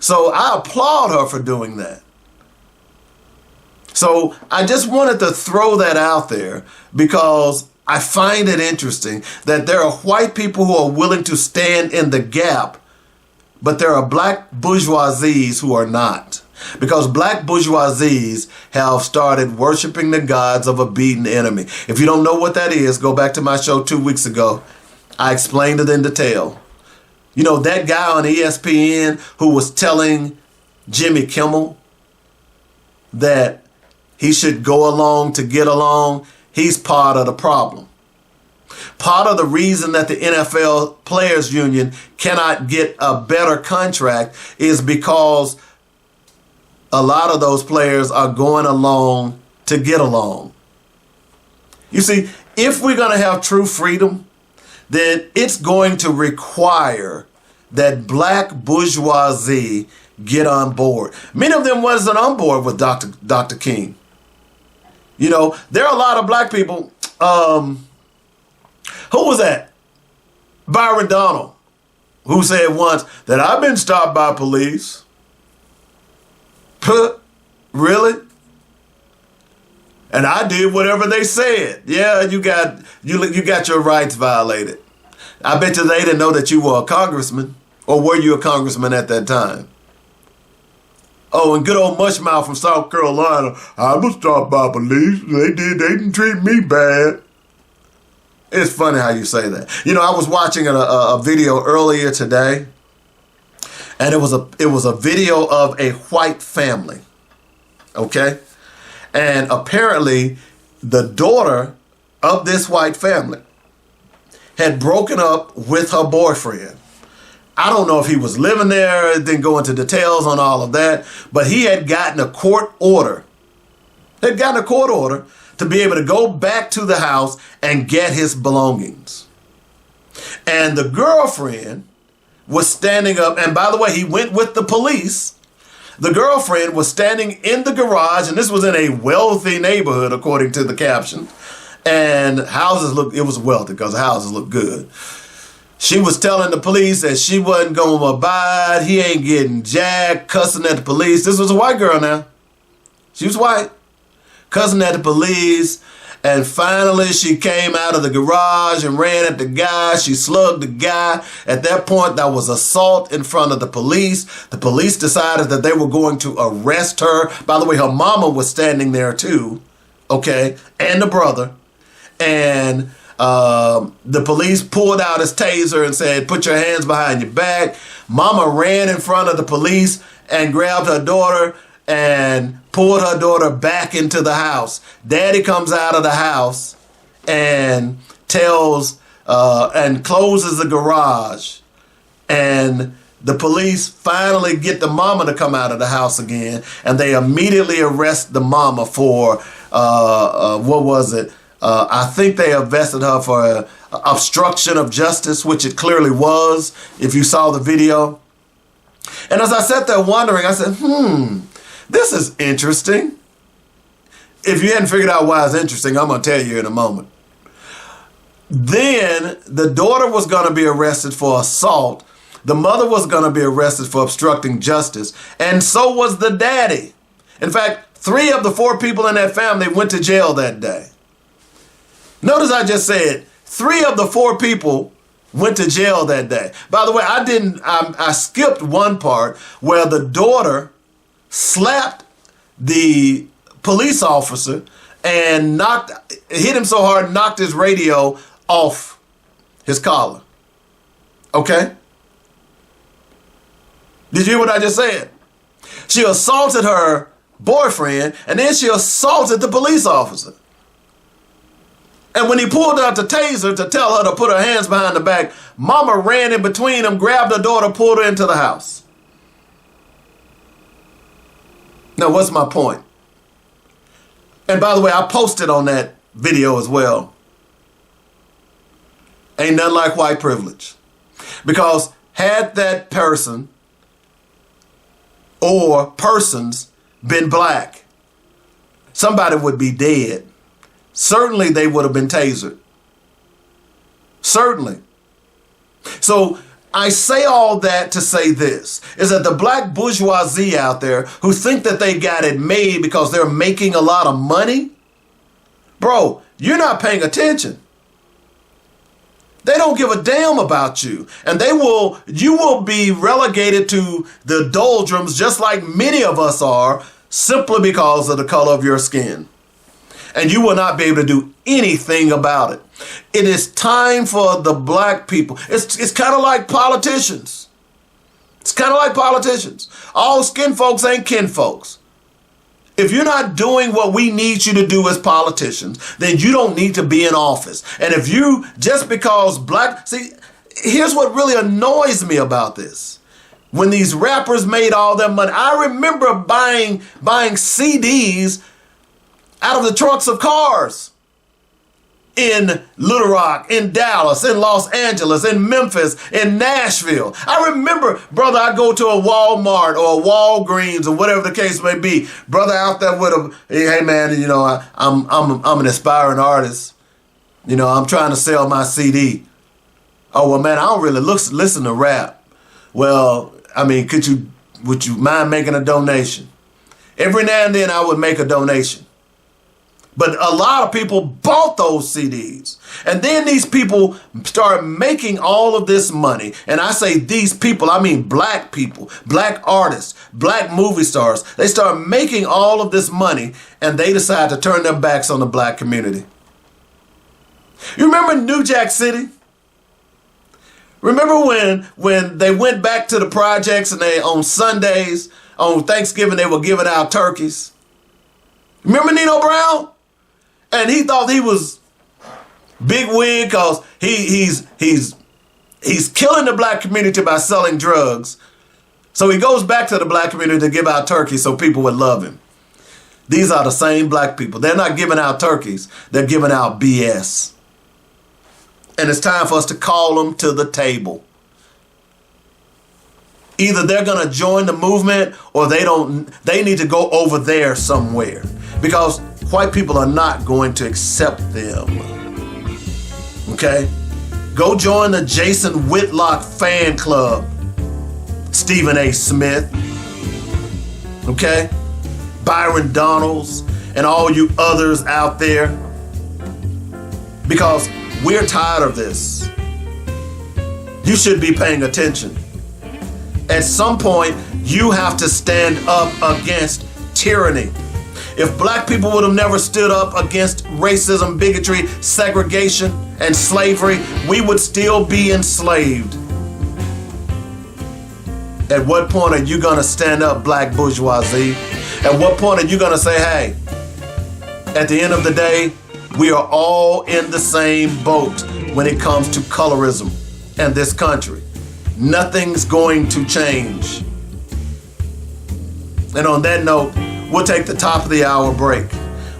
So I applaud her for doing that. So I just wanted to throw that out there because I find it interesting that there are white people who are willing to stand in the gap, but there are black bourgeoisies who are not. Because black bourgeoisies have started worshiping the gods of a beaten enemy. If you don't know what that is, go back to my show 2 weeks ago. I explained it in detail. You know, that guy on ESPN who was telling Jimmy Kimmel that he should go along to get along, he's part of the problem. Part of the reason that the NFL Players Union cannot get a better contract is because a lot of those players are going along to get along. You see, if we're going to have true freedom, then it's going to require that black bourgeoisie get on board. Many of them wasn't on board with Dr. King. You know, there are a lot of black people. Who was that? Byron Donald, who said once that I've been stopped by police. Really? And I did whatever they said. Yeah, you got your rights violated. I bet you they didn't know that you were a congressman, or were you a congressman at that time? Oh, and good old Mushmouth from South Carolina. I was stopped by police. They didn't treat me bad. It's funny how you say that. You know, I was watching a video earlier today, and it was a video of a white family. Okay? And apparently the daughter of this white family had broken up with her boyfriend. I don't know if he was living there, didn't go into details on all of that, but he had gotten a court order. To be able to go back to the house and get his belongings. And the girlfriend was standing up, and by the way, he went with the police. The girlfriend was standing in the garage, and this was in a wealthy neighborhood, according to the caption. And it was wealthy because the houses looked good. She was telling the police that she wasn't going to abide. He ain't getting jack, cussing at the police. This was a white girl now. She was white. Cussing at the police. And finally she came out of the garage and ran at the guy. She slugged the guy. At that point, there was assault in front of the police. The police decided that they were going to arrest her. By the way, her mama was standing there too. Okay. And the brother. And the police pulled out his taser and said, put your hands behind your back. Mama ran in front of the police and grabbed her daughter and pulled her daughter back into the house. Daddy comes out of the house and tells and closes the garage. And the police finally get the mama to come out of the house again. And they immediately arrest the mama for, what was it? I think they arrested her for obstruction of justice, which it clearly was, if you saw the video. And as I sat there wondering, I said, this is interesting. If you hadn't figured out why it's interesting, I'm going to tell you in a moment. Then the daughter was going to be arrested for assault. The mother was going to be arrested for obstructing justice. And so was the daddy. In fact, 3 of the 4 people in that family went to jail that day. Notice I just said 3 of the 4 people went to jail that day. By the way, I skipped one part where the daughter slapped the police officer and hit him so hard, knocked his radio off his collar. Okay? Did you hear what I just said? She assaulted her boyfriend and then she assaulted the police officer. And when he pulled out the taser to tell her to put her hands behind the back, mama ran in between them, grabbed her daughter, pulled her into the house. Now, what's my point? And by the way, I posted on that video as well. Ain't nothing like white privilege. Because had that person or persons been black, somebody would be dead. Certainly they would have been tasered. Certainly. So I say all that to say this, is that the black bourgeoisie out there who think that they got it made because they're making a lot of money, bro, you're not paying attention. They don't give a damn about you. And you will be relegated to the doldrums just like many of us are, simply because of the color of your skin. And you will not be able to do anything about it. It is time for the black people. It's kind of like politicians. It's kind of like politicians. All skin folks ain't kin folks. If you're not doing what we need you to do as politicians, then you don't need to be in office. And if you, just because here's what really annoys me about this. When these rappers made all their money, I remember buying CDs out of the trunks of cars in Little Rock, in Dallas, in Los Angeles, in Memphis, in Nashville. I remember, brother, I'd go to a Walmart or a Walgreens or whatever the case may be. Brother out there with a, hey man, I'm an aspiring artist. I'm trying to sell my CD. Oh, well, man, I don't really listen to rap. Well, I mean, would you mind making a donation? Every now and then I would make a donation. But a lot of people bought those CDs. And then these people started making all of this money. And I say these people, I mean black people, black artists, black movie stars. They started making all of this money and they decided to turn their backs on the black community. You remember New Jack City? Remember when they went back to the projects and they, on Sundays, on Thanksgiving, they were giving out turkeys? Remember Nino Brown? And he thought he was big wig because he's killing the black community by selling drugs. So he goes back to the black community to give out turkeys so people would love him. These are the same black people. They're not giving out turkeys. They're giving out BS. And it's time for us to call them to the table. Either they're going to join the movement or they need to go over there somewhere. Because white people are not going to accept them. Okay? Go join the Jason Whitlock fan club. Stephen A. Smith. Okay? Byron Donalds and all you others out there. Because we're tired of this. You should be paying attention. At some point, you have to stand up against tyranny. If black people would have never stood up against racism, bigotry, segregation, and slavery, we would still be enslaved. At what point are you going to stand up, black bourgeoisie? At what point are you going to say, hey, at the end of the day, we are all in the same boat when it comes to colorism in this country. Nothing's going to change. And on that note, we'll take the top of the hour break.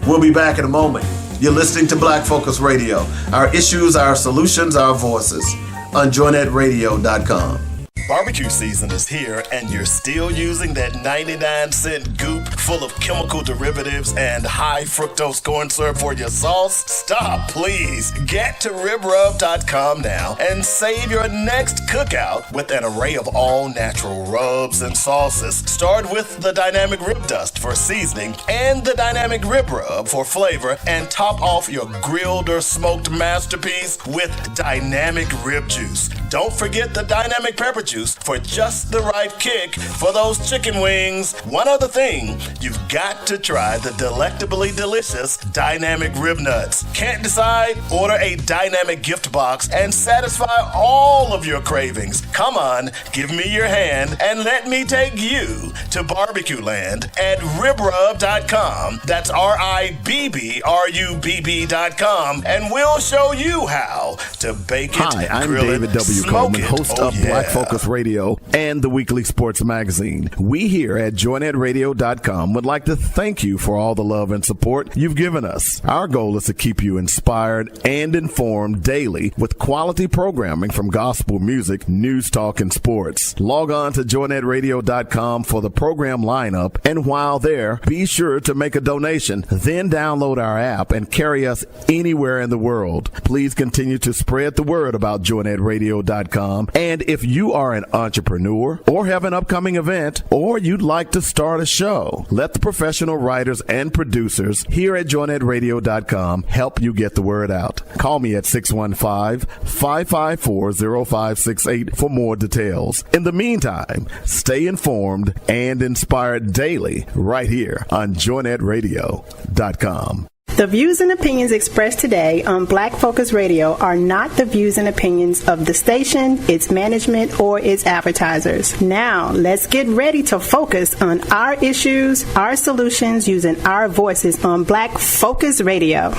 We'll be back in a moment. You're listening to Black Focus Radio. Our issues, our solutions, our voices on joynetradio.com. Barbecue season is here and you're still using that 99-cent goop full of chemical derivatives and high fructose corn syrup for your sauce? Stop, please. Get to ribrub.com now and save your next cookout with an array of all natural rubs and sauces. Start with the Dynamic Rib Dust for seasoning and the Dynamic Rib Rub for flavor, and top off your grilled or smoked masterpiece with Dynamic Rib Juice. Don't forget the Dynamic Pepper Juice for just the right kick for those chicken wings. One other thing, you've got to try the delectably delicious Dynamic Rib Nuts. Can't decide? Order a Dynamic gift box and satisfy all of your cravings. Come on, give me your hand and let me take you to barbecue land at ribrub.com. That's RIBBRUBB.com, and we'll show you how to bake it, Hi, I'm grill David it, W. smoke Coleman, it. host of Black Focus Radio and the Weekly Sports Magazine. We here at joynetradio.com would like to thank you for all the love and support you've given us. Our goal is to keep you inspired and informed daily with quality programming from gospel music, news, talk, and sports. Log on to joynetradio.com for the program lineup, and while there, be sure to make a donation. Then download our app and carry us anywhere in the world. Please continue to spread the word about joynetradio.com blackfocusradio.com. And if you are an entrepreneur or have an upcoming event or you'd like to start a show, let the professional writers and producers here at joinnetradio.com help you get the word out. Call me at 615-554-0568 for more details. In the meantime, stay informed and inspired daily right here on joinnetradio.com. The views and opinions expressed today on Black Focus Radio are not the views and opinions of the station, its management, or its advertisers. Now, let's get ready to focus on our issues, our solutions, using our voices on Black Focus Radio.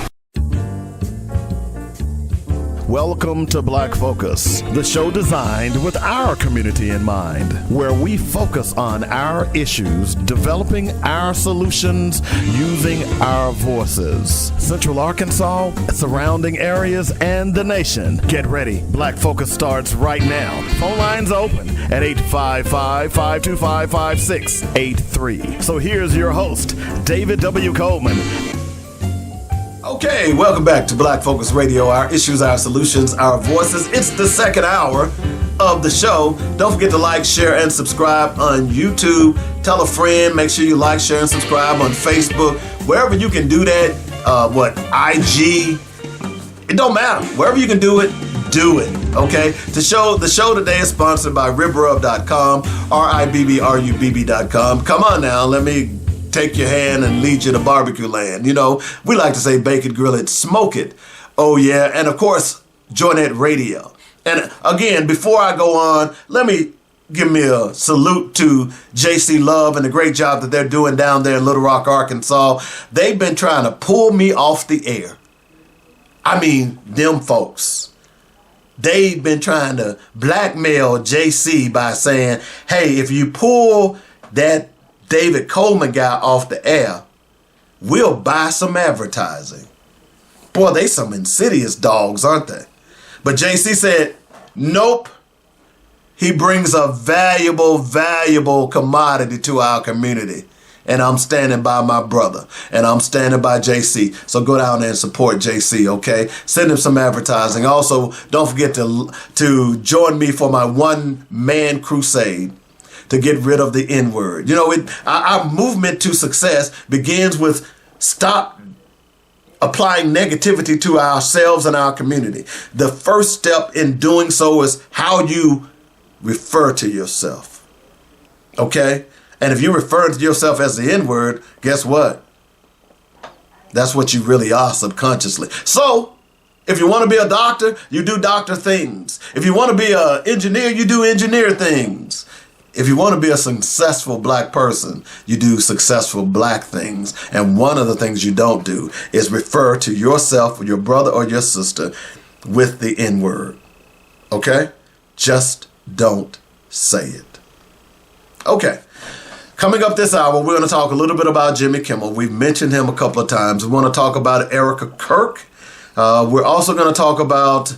Welcome to Black Focus, the show designed with our community in mind, where we focus on our issues, developing our solutions, using our voices. Central Arkansas, surrounding areas, and the nation. Get ready. Black Focus starts right now. Phone lines open at 855-525-5683. So here's your host, David W. Coleman. Okay, welcome back to Black Focus Radio, our issues, our solutions, our voices. It's the second hour of the show. Don't forget to like, share, and subscribe on YouTube. Tell a friend, make sure you like, share, and subscribe on Facebook. Wherever you can do that, IG, it don't matter. Wherever you can do it, okay? The show today is sponsored by ribrub.com, RIBBRUBB.com. Come on now, let me take your hand and lead you to barbecue land. You know, we like to say bake it, grill it, smoke it. Oh yeah, and of course, Joinnet Radio. And again, before I go on, let me give me a salute to JC Love and the great job that they're doing down there in Little Rock, Arkansas. They've been trying to pull me off the air. I mean, them folks. They've been trying to blackmail JC by saying, hey, if you pull that David Coleman guy off the air, we'll buy some advertising. Boy, they some insidious dogs, aren't they? But JC said, nope. He brings a valuable commodity to our community. And I'm standing by my brother. And I'm standing by JC. So go down there and support JC, okay? Send him some advertising. Also, don't forget to join me for my one-man crusade to get rid of the N-word. You know, our movement to success begins with stop applying negativity to ourselves and our community. The first step in doing so is how you refer to yourself. Okay? And if you refer to yourself as the N-word, guess what? That's what you really are subconsciously. So, if you want to be a doctor, you do doctor things. If you want to be an engineer, you do engineer things. If you want to be a successful black person, you do successful black things. And one of the things you don't do is refer to yourself or your brother or your sister with the N-word. Okay? Just don't say it. Okay. Coming up this hour, we're going to talk a little bit about Jimmy Kimmel. We've mentioned him a couple of times. We want to talk about Erica Kirk. We're also going to talk about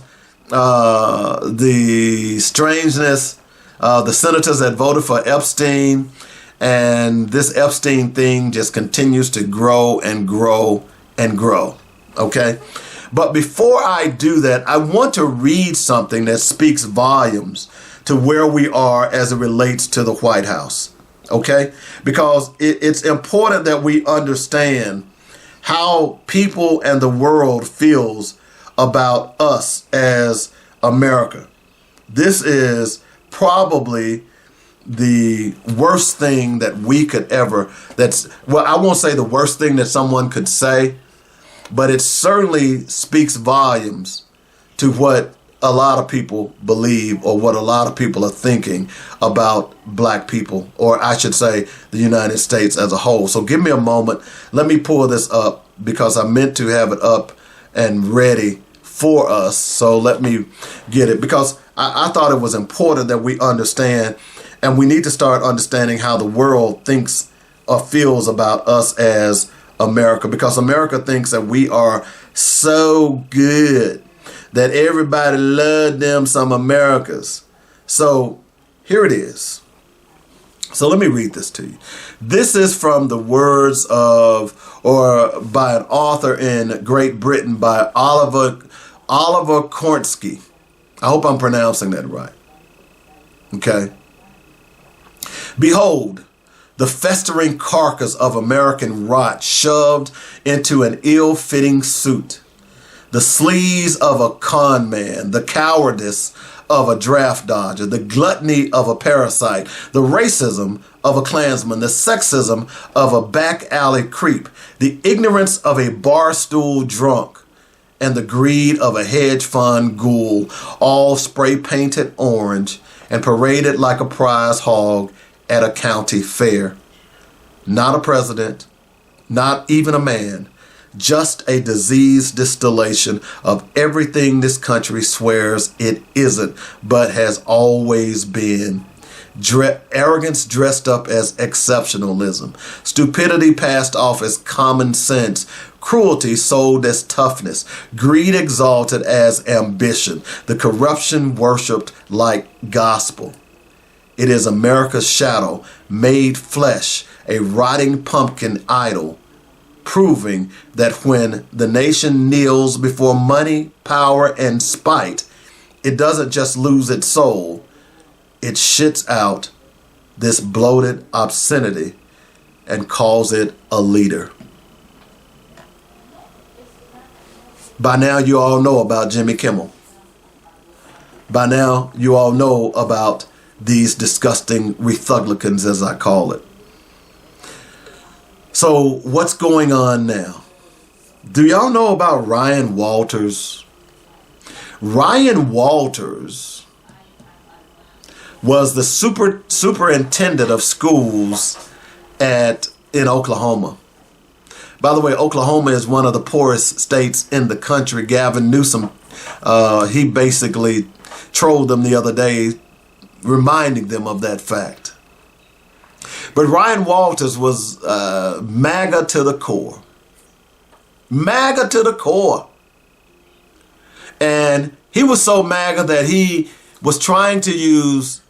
the strangeness, the senators that voted for Epstein, and this Epstein thing just continues to grow and grow and grow, okay? But before I do that, I want to read something that speaks volumes to where we are as it relates to the White House, okay? Because it's important that we understand how people and the world feels about us as America. This is probably the worst thing that we could ever, I won't say the worst thing that someone could say, but it certainly speaks volumes to what a lot of people believe or what a lot of people are thinking about black people, or I should say the United States as a whole. So give me a moment. Let me pull this up because I meant to have it up and ready for us. So let me get it because I thought it was important that we understand, and we need to start understanding how the world thinks or feels about us as America, because America thinks that we are so good, that everybody loved them some Americas. So here it is. So let me read this to you. This is from the words of, or by an author in Great Britain, by Oliver Kornsky. I hope I'm pronouncing that right. Okay. Behold, the festering carcass of American rot shoved into an ill-fitting suit. The sleaze of a con man, the cowardice of a draft dodger, the gluttony of a parasite, the racism of a Klansman, the sexism of a back alley creep, the ignorance of a barstool drunk, and the greed of a hedge fund ghoul, all spray painted orange and paraded like a prize hog at a county fair. Not a president, not even a man, just a diseased distillation of everything this country swears it isn't, but has always been. Arrogance dressed up as exceptionalism, stupidity passed off as common sense, cruelty sold as toughness, greed exalted as ambition, the corruption worshipped like gospel. It is America's shadow made flesh, a rotting pumpkin idol, proving that when the nation kneels before money, power, and spite, it doesn't just lose its soul, it shits out this bloated obscenity and calls it a leader. By now you all know about Jimmy Kimmel. By now you all know about these disgusting Rethuglicans, as I call it. So what's going on now? Do y'all know about Ryan Walters? Ryan Walters was the superintendent of schools in Oklahoma. By the way, Oklahoma is one of the poorest states in the country. Gavin Newsom, he basically trolled them the other day, reminding them of that fact. But Ryan Walters was MAGA to the core. MAGA to the core. And he was so MAGA that he was trying to use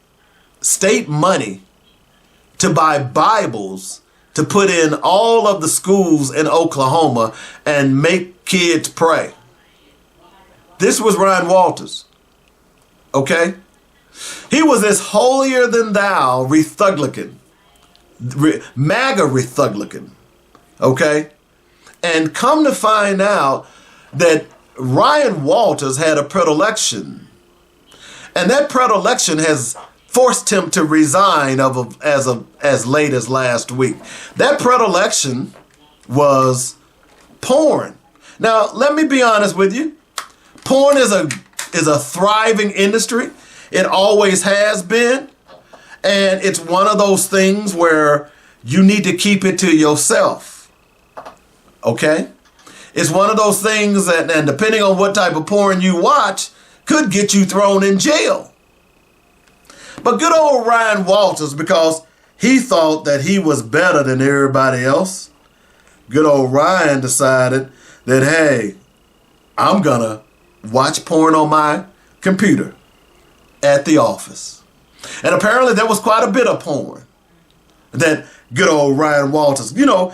state money to buy Bibles to put in all of the schools in Oklahoma and make kids pray. This was Ryan Walters. Okay? He was this holier than thou Rethuglicans. MAGA Rethuglicans. Okay? And come to find out that Ryan Walters had a predilection. And that predilection has forced him to resign as late as last week. That predilection was porn. Now, let me be honest with you. Porn is a thriving industry. It always has been. And it's one of those things where you need to keep it to yourself. Okay? It's one of those things that, and depending on what type of porn you watch, could get you thrown in jail. But good old Ryan Walters, because he thought that he was better than everybody else, good old Ryan decided that, hey, I'm going to watch porn on my computer at the office. And apparently there was quite a bit of porn that good old Ryan Walters, good old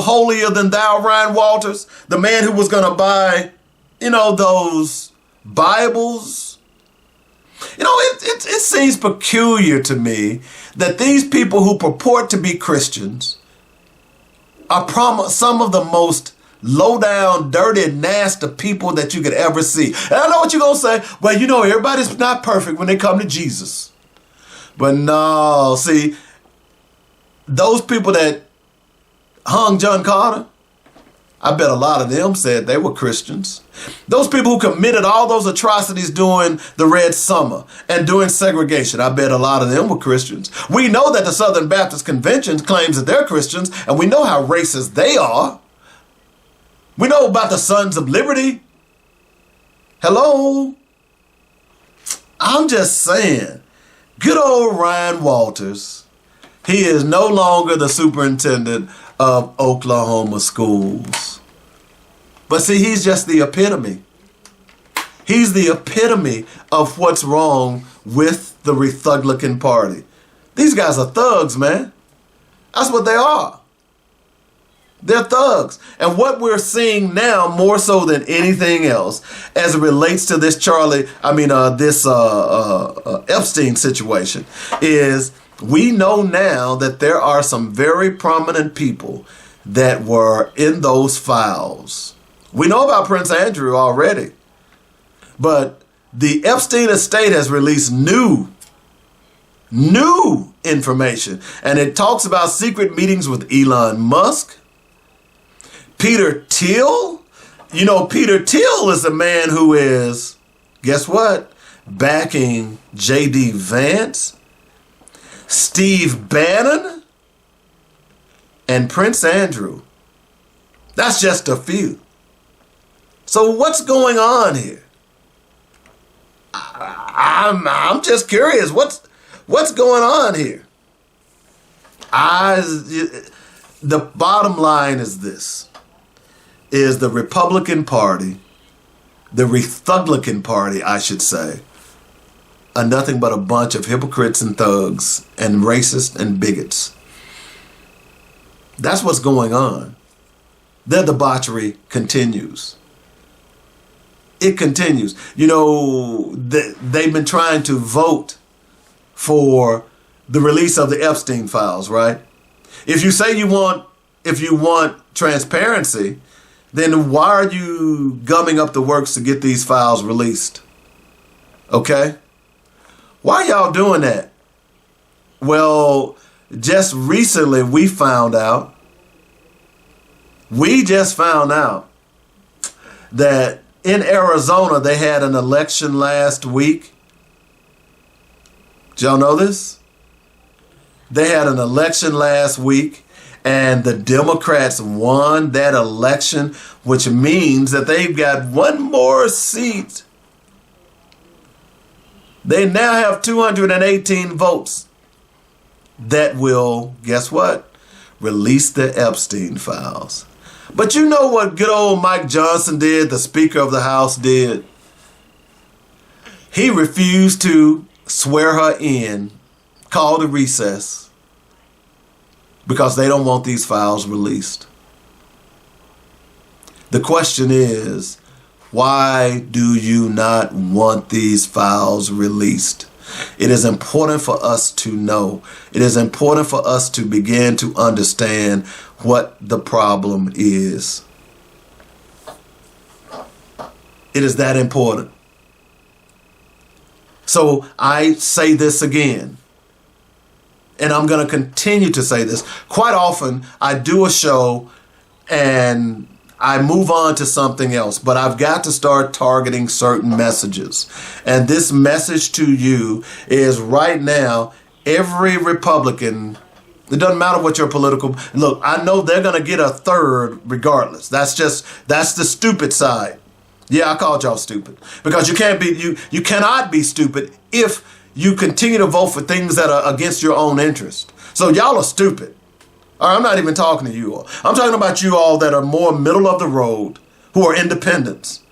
holier than thou Ryan Walters, the man who was going to buy, those Bibles. It seems peculiar to me that these people who purport to be Christians are some of the most low-down, dirty, nasty people that you could ever see. And I know what you're going to say. Well, everybody's not perfect when they come to Jesus. But no, see, those people that hung John Carter, I bet a lot of them said they were Christians. Those people who committed all those atrocities during the Red Summer and during segregation, I bet a lot of them were Christians. We know that the Southern Baptist Convention claims that they're Christians, and we know how racist they are. We know about the Sons of Liberty. Hello? I'm just saying, good old Ryan Walters, he is no longer the superintendent of Oklahoma schools. But see, he's just the epitome. He's the epitome of what's wrong with the Rethuglican party. These guys are thugs, man. That's what they are. They're thugs. And what we're seeing now, more so than anything else, as it relates to this Epstein situation, is we know now that there are some very prominent people that were in those files. We know about Prince Andrew already, but the Epstein estate has released new information, and it talks about secret meetings with Elon Musk, Peter Thiel. You know, Peter Thiel is the man who is, guess what, backing J.D. Vance, Steve Bannon, and Prince Andrew. That's just a few. So what's going on here? I'm just curious. What's going on here? The bottom line is this. Is the Republican Party, the Rethuglicans Party, I should say, are nothing but a bunch of hypocrites and thugs and racists and bigots. That's what's going on. Their debauchery continues. It continues. You know, they've been trying to vote for the release of the Epstein files, right? If you say you want transparency, then why are you gumming up the works to get these files released? Okay? Why are y'all doing that? Well, just recently we just found out that in Arizona they had an election last week. Did y'all know this? They had an election last week, and the Democrats won that election, which means that they've got one more seat. They now have 218 votes that will, guess what? Release the Epstein files. But you know what good old Mike Johnson did, the Speaker of the House did? He refused to swear her in, called a recess, because they don't want these files released. The question is, why do you not want these files released? It is important for us to know. It is important for us to begin to understand what the problem is. It is that important. So I say this again, and I'm going to continue to say this. Quite often, I do a show and I move on to something else, but I've got to start targeting certain messages. And this message to you is right now, every Republican, it doesn't matter what your political, look, I know they're going to get a third regardless. That's the stupid side. Yeah, I called y'all stupid because you cannot be stupid if you continue to vote for things that are against your own interest. So y'all are stupid. All right, I'm not even talking to you all. I'm talking about you all that are more middle of the road, who are independents,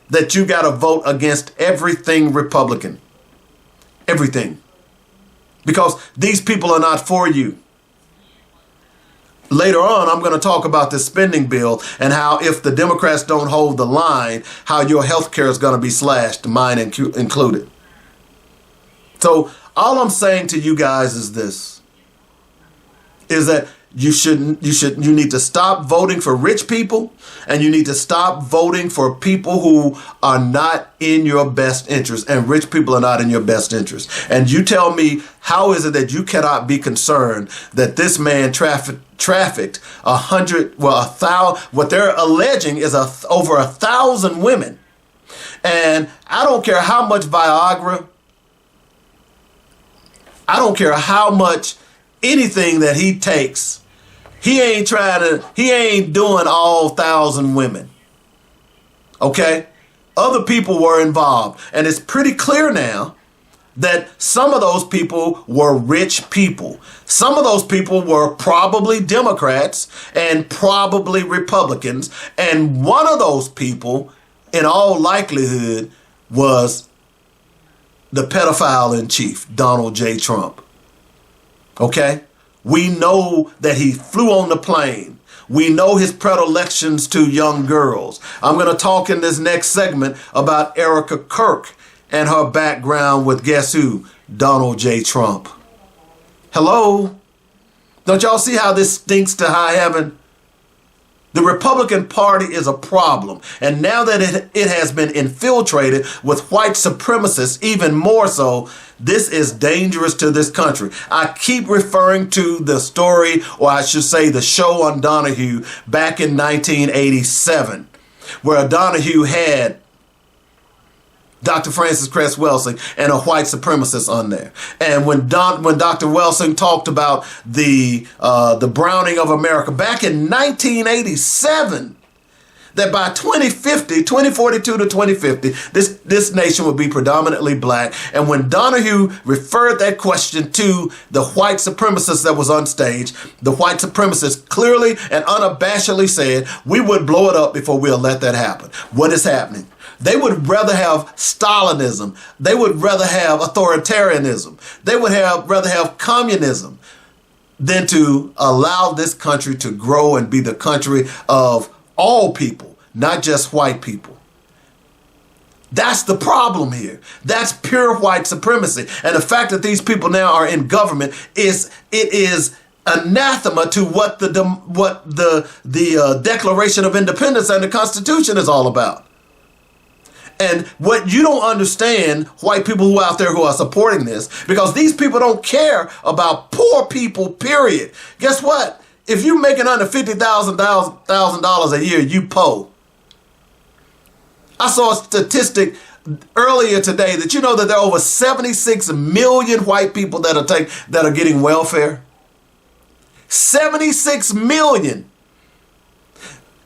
that you got to vote against everything Republican. Everything. Because these people are not for you. Later on, I'm going to talk about this spending bill and how if the Democrats don't hold the line, how your health care is going to be slashed, mine included. So all I'm saying to you guys is this, is that you need to stop voting for rich people, and you need to stop voting for people who are not in your best interest, and rich people are not in your best interest. And you tell me, how is it that you cannot be concerned that this man trafficked 100, what they're alleging is over 1,000 women. And I don't care how much Viagra, I don't care how much anything that he takes, he ain't doing all 1,000 women. Okay? Other people were involved. And it's pretty clear now that some of those people were rich people. Some of those people were probably Democrats and probably Republicans. And one of those people, in all likelihood, was the pedophile in chief, Donald J. Trump. Okay? We know that he flew on the plane We know his predilections to young girls. I'm going to talk in this next segment about Erica Kirk and her background with guess who? Donald J. Trump. Hello? Don't y'all see how this stinks to high heaven? The Republican Party is a problem, and now that it has been infiltrated with white supremacists, even more so, this is dangerous to this country. I keep referring to the story, or I should say the show on Donahue back in 1987, where Donahue had Dr. Francis Cress Welsing and a white supremacist on there. And when Dr. Welsing talked about the browning of America back in 1987, that by 2042 to 2050, this nation would be predominantly black. And when Donahue referred that question to the white supremacist that was on stage, the white supremacist clearly and unabashedly said, we would blow it up before we'll let that happen. What is happening? They would rather have Stalinism. They would rather have authoritarianism. They would rather have communism than to allow this country to grow and be the country of all people, not just white people. That's the problem here. That's pure white supremacy. And the fact that these people now are in government is anathema to what the Declaration of Independence and the Constitution is all about. And what you don't understand, white people who are out there who are supporting this, because these people don't care about poor people, period. Guess what? If you're making under $50,000 a year, you poor. I saw a statistic earlier today that you know that there are over 76 million white people that are getting welfare. 76 million.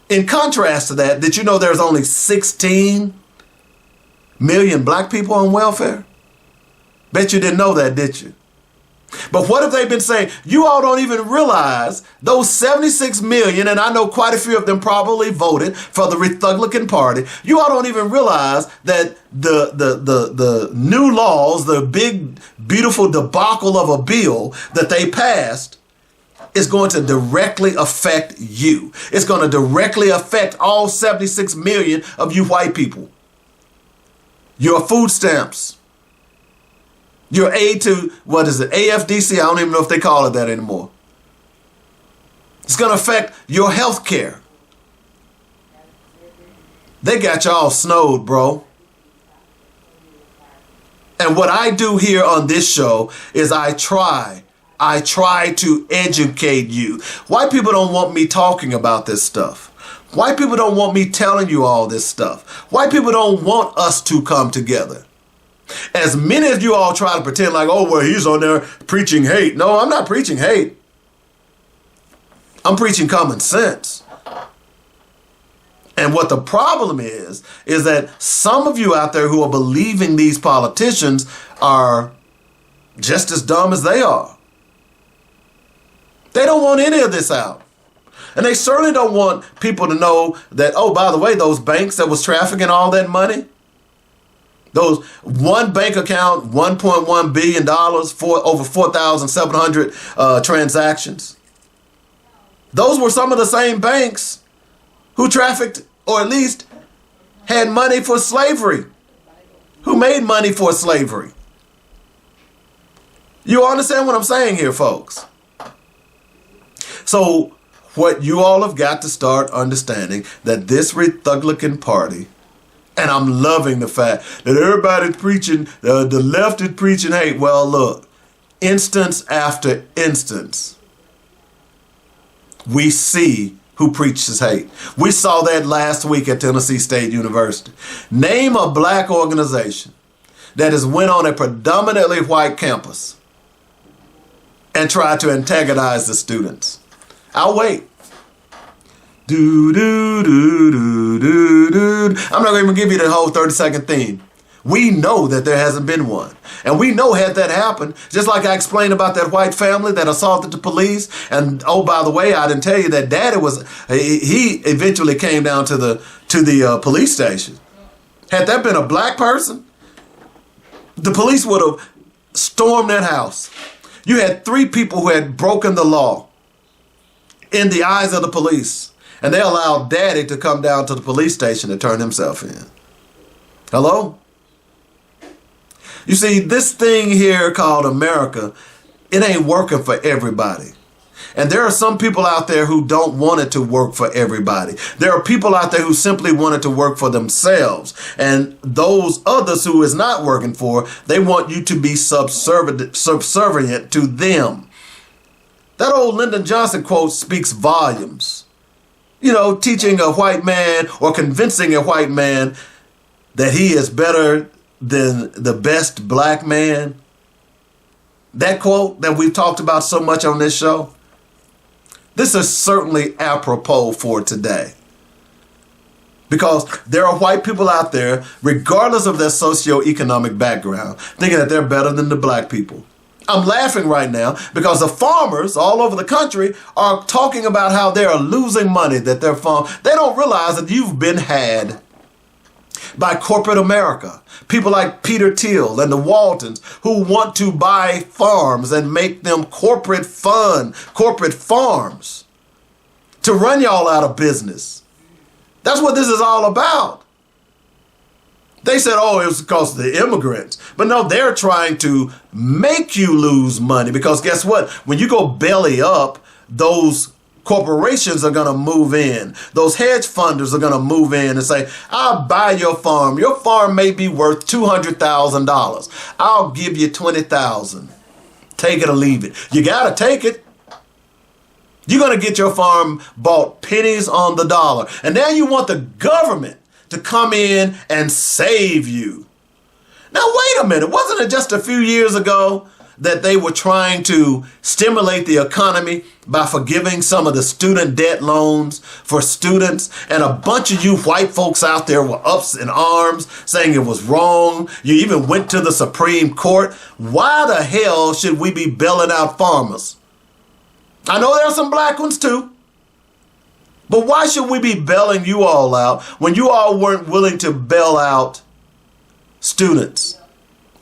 In contrast to that, did you know there's only 16 million black people on welfare? Bet you didn't know that, did you? But what have they been saying? You all don't even realize those 76 million, and I know quite a few of them probably voted for the Rethuglicans Party. You all don't even realize that the new laws, the big, beautiful debacle of a bill that they passed is going to directly affect you. It's going to directly affect all 76 million of you white people. Your food stamps, your aid to, what is it, AFDC? I don't even know if they call it that anymore. It's going to affect your health care. They got y'all snowed, bro. And what I do here on this show is I try to educate you. White people don't want me talking about this stuff. White people don't want me telling you all this stuff. White people don't want us to come together. As many of you all try to pretend like, oh, well, he's on there preaching hate. No, I'm not preaching hate. I'm preaching common sense. And what the problem is that some of you out there who are believing these politicians are just as dumb as they are. They don't want any of this out. And they certainly don't want people to know that, oh, by the way, those banks that was trafficking all that money, those one bank account, $1.1 billion for over 4,700 transactions. Those were some of the same banks who trafficked, or at least had money for slavery, who made money for slavery. You understand what I'm saying here, folks? So what you all have got to start understanding that this Rethuglicans Party, and I'm loving the fact that everybody's preaching, the left is preaching hate. Well, look, instance after instance, we see who preaches hate. We saw that last week at Tennessee State University. Name a black organization that has went on a predominantly white campus and tried to antagonize the students. I'll wait. I'm not going to even give you the whole 30-second theme. We know that there hasn't been one. And we know had that happened, just like I explained about that white family that assaulted the police. And oh, by the way, I didn't tell you that daddy he eventually came down to the police station. Had that been a black person, the police would have stormed that house. You had 3 people who had broken the law. in the eyes of the police. And they allowed daddy to come down to the police station and turn himself in. Hello? You see, this thing here called America, it ain't working for everybody. And there are some people out there who don't want it to work for everybody. There are people out there who simply want it to work for themselves. And those others who is not working for, they want you to be subservient to them. That old Lyndon Johnson quote speaks volumes. You know, teaching a white man or convincing a white man that he is better than the best black man. That quote that we've talked about so much on this show, this is certainly apropos for today. Because there are white people out there, regardless of their socioeconomic background, thinking that they're better than the black people. I'm laughing right now because the farmers all over the country are talking about how they are losing money that their farm. They don't realize that you've been had by corporate America. People like Peter Thiel and the Waltons who want to buy farms and make them corporate farms to run y'all out of business. That's what this is all about. They said, oh, it was because of the immigrants. But no, they're trying to make you lose money because guess what? When you go belly up, those corporations are going to move in. Those hedge funders are going to move in and say, I'll buy your farm. Your farm may be worth $200,000. I'll give you $20,000. Take it or leave it. You got to take it. You're going to get your farm bought pennies on the dollar. And now you want the government to come in and save you. Now, wait a minute. Wasn't it just a few years ago that they were trying to stimulate the economy by forgiving some of the student debt loans for students? And a bunch of you white folks out there were up in arms saying it was wrong. You even went to the Supreme Court. Why the hell should we be bailing out farmers? I know there are some black ones too. But why should we be bailing you all out when you all weren't willing to bail out students?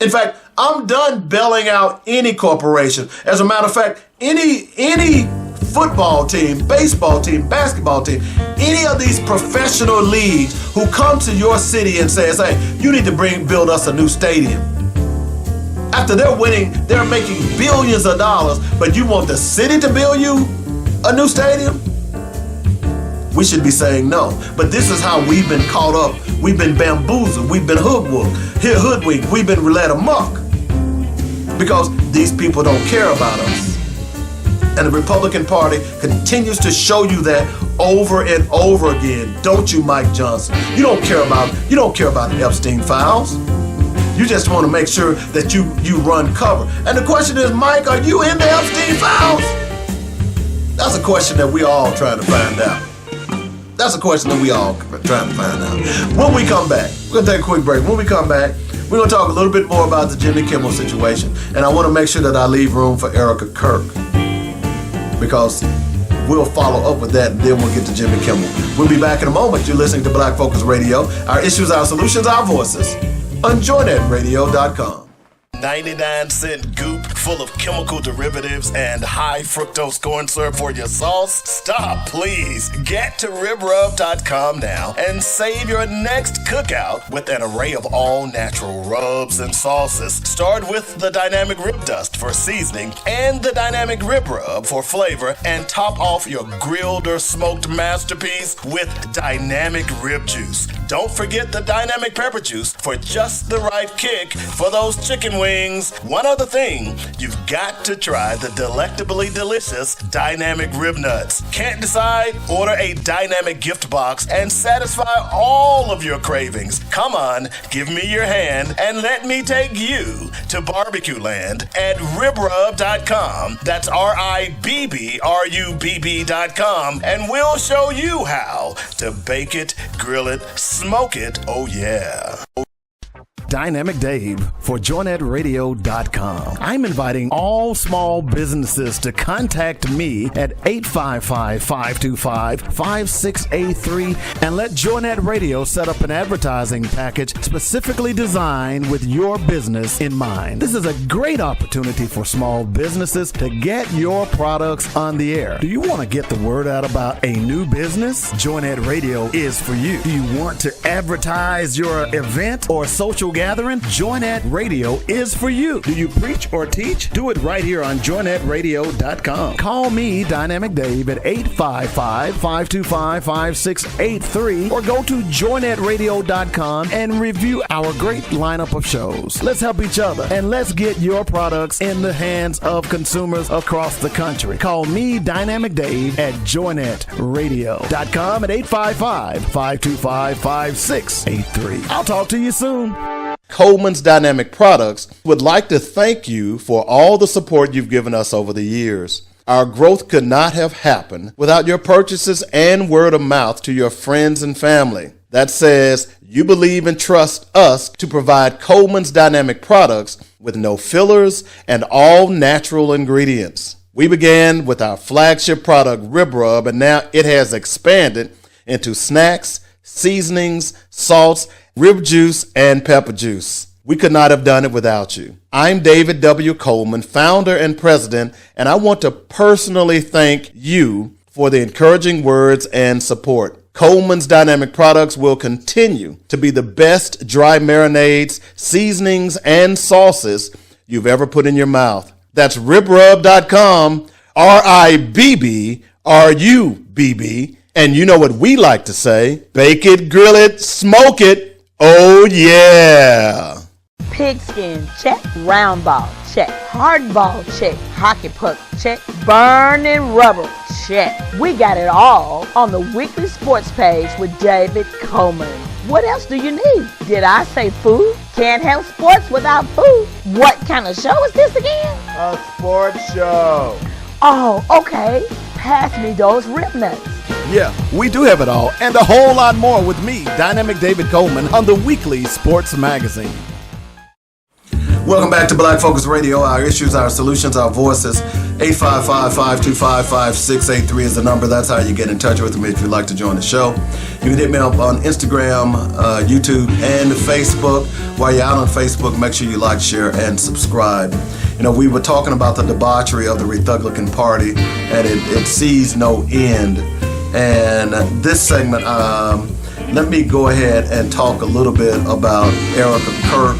In fact, I'm done bailing out any corporation. As a matter of fact, any football team, baseball team, basketball team, any of these professional leagues who come to your city and says, hey, you need to build us a new stadium. After they're winning, they're making billions of dollars, but you want the city to build you a new stadium? We should be saying no. But this is how we've been caught up. We've been bamboozled. We've been hoodwinked. We've been led amok. Because these people don't care about us. And the Republican Party continues to show you that over and over again. Don't you, Mike Johnson? You don't care about the Epstein files. You just want to make sure that you run cover. And the question is, Mike, are you in the Epstein files? That's a question that we all trying to find out. That's a question that we all trying to find out. When we come back, we're going to take a quick break. When we come back, we're going to talk a little bit more about the Jimmy Kimmel situation. And I want to make sure that I leave room for Erica Kirk, because we'll follow up with that and then we'll get to Jimmy Kimmel. We'll be back in a moment. You're listening to Black Focus Radio. Our issues, our solutions, our voices on joinetradio.com. 99-cent goop full of chemical derivatives and high fructose corn syrup for your sauce? Stop, please. Get to ribrub.com now and save your next cookout with an array of all natural rubs and sauces. Start with the Dynamic Rib Dust for seasoning and the Dynamic Rib Rub for flavor, and top off your grilled or smoked masterpiece with Dynamic Rib Juice. Don't forget the Dynamic Pepper Juice for just the right kick for those chicken wings. One other thing, you've got to try the delectably delicious Dynamic Rib Nuts. Can't decide? Order a Dynamic gift box and satisfy all of your cravings. Come on, give me your hand and let me take you to barbecue land at ribrub.com. That's RIBBRUBB.com, and we'll show you how to bake it, grill it, smoke it. Oh yeah. Dynamic Dave for JoinedRadio.com. I'm inviting all small businesses to contact me at 855-525-5683 and let Joined Radio set up an advertising package specifically designed with your business in mind. This is a great opportunity for small businesses to get your products on the air. Do you want to get the word out about a new business? Joined Radio is for you. Do you want to advertise your event or social gathering? Joined Radio is for you. Do you preach or teach? Do it right here on JoinedRadio.com. Call me, Dynamic Dave, at 855-525-5683 or go to JoinedRadio.com and review our great lineup of shows. Let's help each other and let's get your products in the hands of consumers across the country. Call me, Dynamic Dave, at JoinedRadio.com at 855-525-5683. I'll talk to you soon. Coleman's Dynamic Products would like to thank you for all the support you've given us over the years. Our growth could not have happened without your purchases and word of mouth to your friends and family. That says you believe and trust us to provide Coleman's Dynamic Products with no fillers and all natural ingredients. We began with our flagship product, Rib Rub, and now it has expanded into snacks, seasonings, salts, rib juice, and pepper juice. We could not have done it without you. I'm David W. Coleman, founder and president, and I want to personally thank you for the encouraging words and support. Coleman's Dynamic Products will continue to be the best dry marinades, seasonings, and sauces you've ever put in your mouth. That's ribrub.com, RIBBRUBB. And you know what we like to say, bake it, grill it, smoke it. Oh, yeah. Pigskin, check. Round ball, check. Hard ball, check. Hockey puck, check. Burning rubber, check. We got it all on the weekly sports page with David Coleman. What else do you need? Did I say food? Can't have sports without food. What kind of show is this again? A sports show. Oh, okay. Pass me those rib nuts. Yeah, we do have it all and a whole lot more with me, Dynamic David Coleman, on the weekly sports magazine. Welcome back to Black Focus Radio. Our issues, our solutions, our voices. 855-525-5683 is the number. That's how you get in touch with me if you'd like to join the show. You can hit me up on Instagram, YouTube, and Facebook. While you're out on Facebook, make sure you like, share, and subscribe. You know, we were talking about the debauchery of the Rethuglicans party, and it sees no end. And this segment, let me go ahead and talk a little bit about Erica Kirk.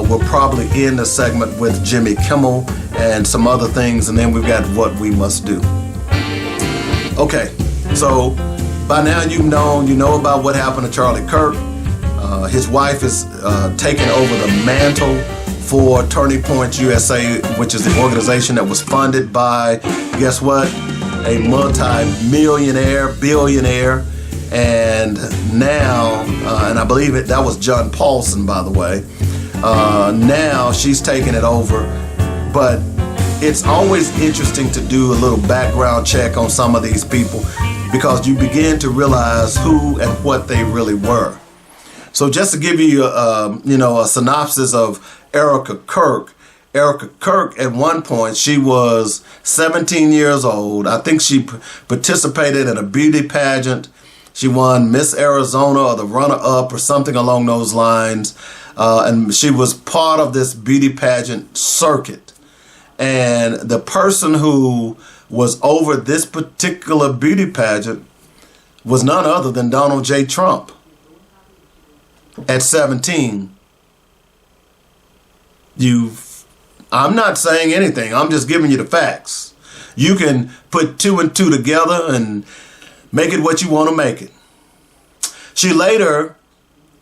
We'll probably end the segment with Jimmy Kimmel and some other things, and then we've got what we must do. Okay, so by now you know about what happened to Charlie Kirk. His wife is taking over the mantle for Turning Point USA, which is the organization that was funded by, guess what? A multi-millionaire, billionaire, and now, and I believe that was John Paulson, by the way. Now she's taking it over, but it's always interesting to do a little background check on some of these people because you begin to realize who and what they really were. So just to give you a synopsis of Erica Kirk. Erica Kirk, at one point, she was 17 years old. I think she participated in a beauty pageant. She won Miss Arizona or the runner-up or something along those lines. And she was part of this beauty pageant circuit. And the person who was over this particular beauty pageant was none other than Donald J. Trump at 17. I'm not saying anything. I'm just giving you the facts. You can put two and two together and make it what you want to make it. She later,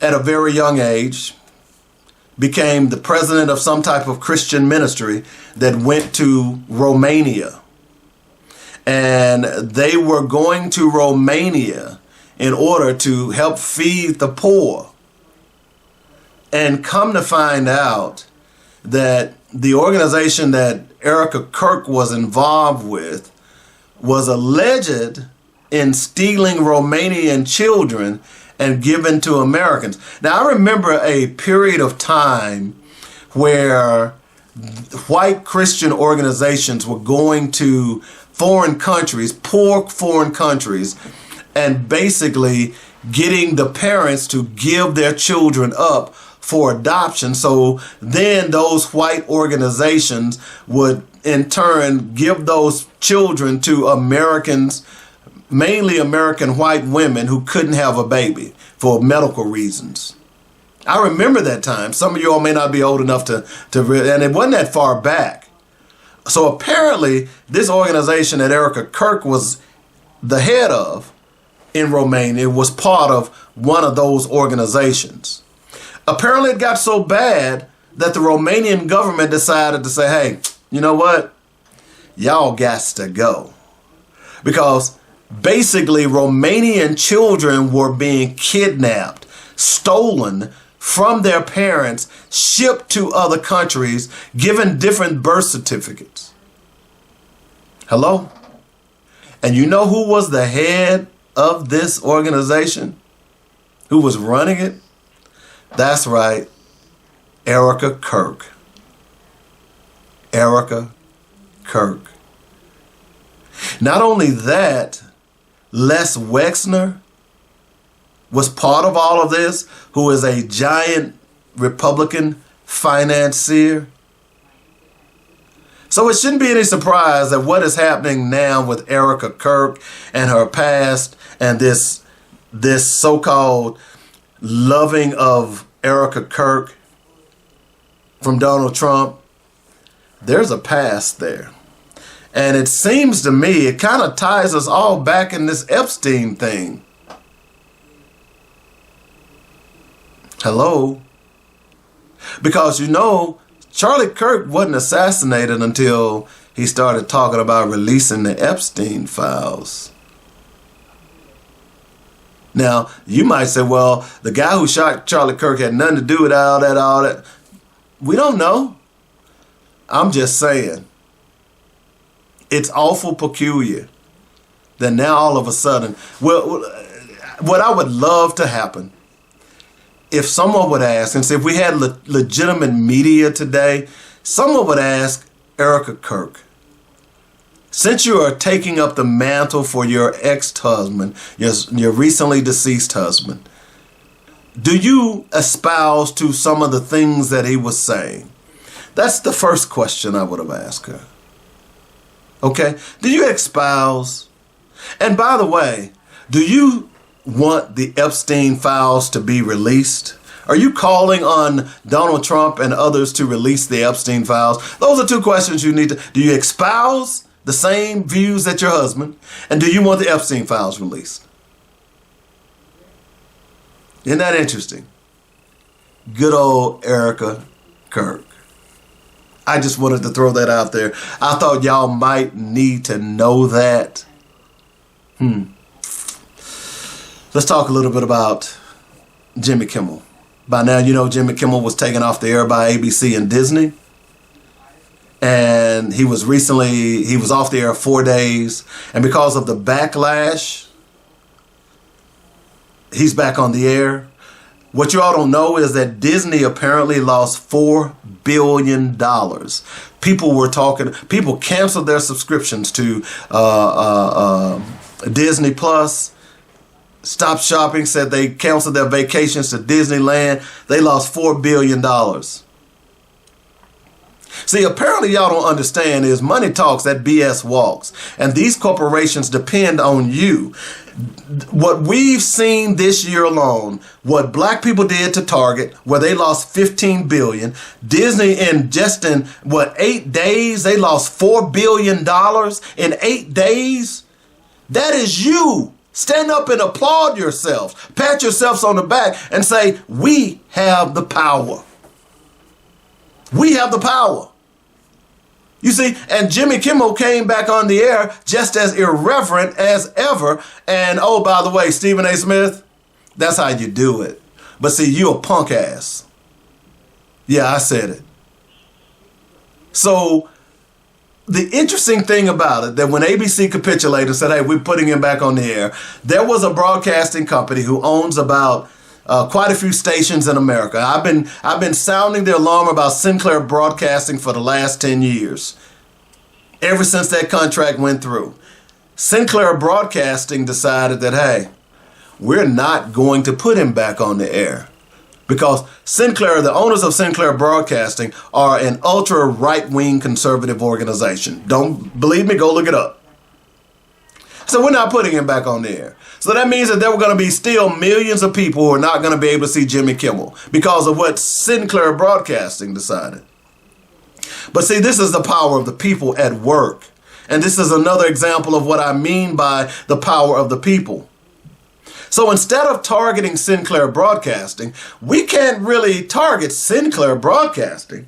at a very young age, became the president of some type of Christian ministry that went to Romania. And they were going to Romania in order to help feed the poor. And come to find out that the organization that Erica Kirk was involved with was alleged in stealing Romanian children and given to Americans. Now, I remember a period of time where white Christian organizations were going to foreign countries, poor foreign countries, and basically getting the parents to give their children up for adoption. So then those white organizations would in turn give those children to Americans, mainly American white women who couldn't have a baby for medical reasons. I remember that time. Some of you all may not be old enough to and it wasn't that far back. So apparently this organization that Erica Kirk was the head of in Romania was part of one of those organizations. Apparently it got so bad that the Romanian government decided to say, hey, you know what? Y'all got to go. Because basically Romanian children were being kidnapped, stolen from their parents, shipped to other countries, given different birth certificates. Hello? And you know who was the head of this organization? Who was running it? That's right, Erica Kirk. Erica Kirk. Not only that, Les Wexner was part of all of this, who is a giant Republican financier. So it shouldn't be any surprise that what is happening now with Erica Kirk and her past and this so-called loving of Erica Kirk from Donald Trump, there's a past there. And it seems to me it kind of ties us all back in this Epstein thing. Hello? Because you know, Charlie Kirk wasn't assassinated until he started talking about releasing the Epstein files. Now, you might say, well, the guy who shot Charlie Kirk had nothing to do with all that. We don't know. I'm just saying. It's awful peculiar that now all of a sudden, well, what I would love to happen, if someone would ask, and say if we had legitimate media today, someone would ask Erica Kirk, since you are taking up the mantle for your ex-husband, your recently deceased husband, do you espouse to some of the things that he was saying? That's the first question I would have asked her. Okay? Do you espouse? And by the way, do you want the Epstein files to be released? Are you calling on Donald Trump and others to release the Epstein files? Those are two questions you need to. Do you espouse the same views as your husband? And do you want the Epstein files released? Isn't that interesting? Good old Erica Kirk. I just wanted to throw that out there. I thought y'all might need to know that. Let's talk a little bit about Jimmy Kimmel. By now, you know Jimmy Kimmel was taken off the air by ABC and Disney. And he was off the air 4 days. And because of the backlash, he's back on the air. What you all don't know is that Disney apparently lost $4 billion. People canceled their subscriptions to Disney Plus. Stopped shopping, said they canceled their vacations to Disneyland. They lost $4 billion. See, apparently y'all don't understand is money talks, that BS walks. And these corporations depend on you. What we've seen this year alone, what black people did to Target, where they lost $15 billion. Disney in 8 days, they lost $4 billion in 8 days. That is you. Stand up and applaud yourselves. Pat yourselves on the back and say, we have the power. We have the power. You see, and Jimmy Kimmel came back on the air just as irreverent as ever. And oh, by the way, Stephen A. Smith, that's how you do it. But see, you a punk ass. Yeah, I said it. So the interesting thing about it, that when ABC capitulated and said, hey, we're putting him back on the air, there was a broadcasting company who owns about quite a few stations in America. I've been sounding the alarm about Sinclair Broadcasting for the last 10 years, ever since that contract went through. Sinclair Broadcasting decided that, hey, we're not going to put him back on the air. Because Sinclair, the owners of Sinclair Broadcasting, are an ultra right-wing conservative organization. Don't believe me? Go look it up. So we're not putting him back on the air. So that means that there were going to be still millions of people who are not going to be able to see Jimmy Kimmel because of what Sinclair Broadcasting decided. But see, this is the power of the people at work. And this is another example of what I mean by the power of the people. So instead of targeting Sinclair Broadcasting, we can't really target Sinclair Broadcasting.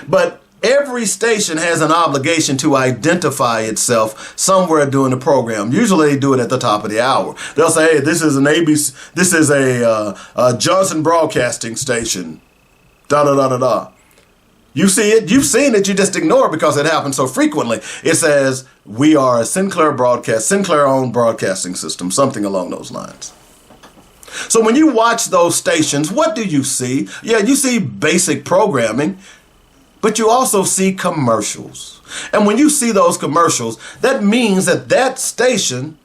But every station has an obligation to identify itself somewhere during the program. Usually they do it at the top of the hour. They'll say, hey, this is an ABC, this is a Johnson Broadcasting station. Da-da-da-da-da. You see it, you've seen it, you just ignore it because it happens so frequently. It says, we are a Sinclair-owned broadcasting system, something along those lines. So when you watch those stations, what do you see? Yeah, you see basic programming, but you also see commercials. And when you see those commercials, that means that that station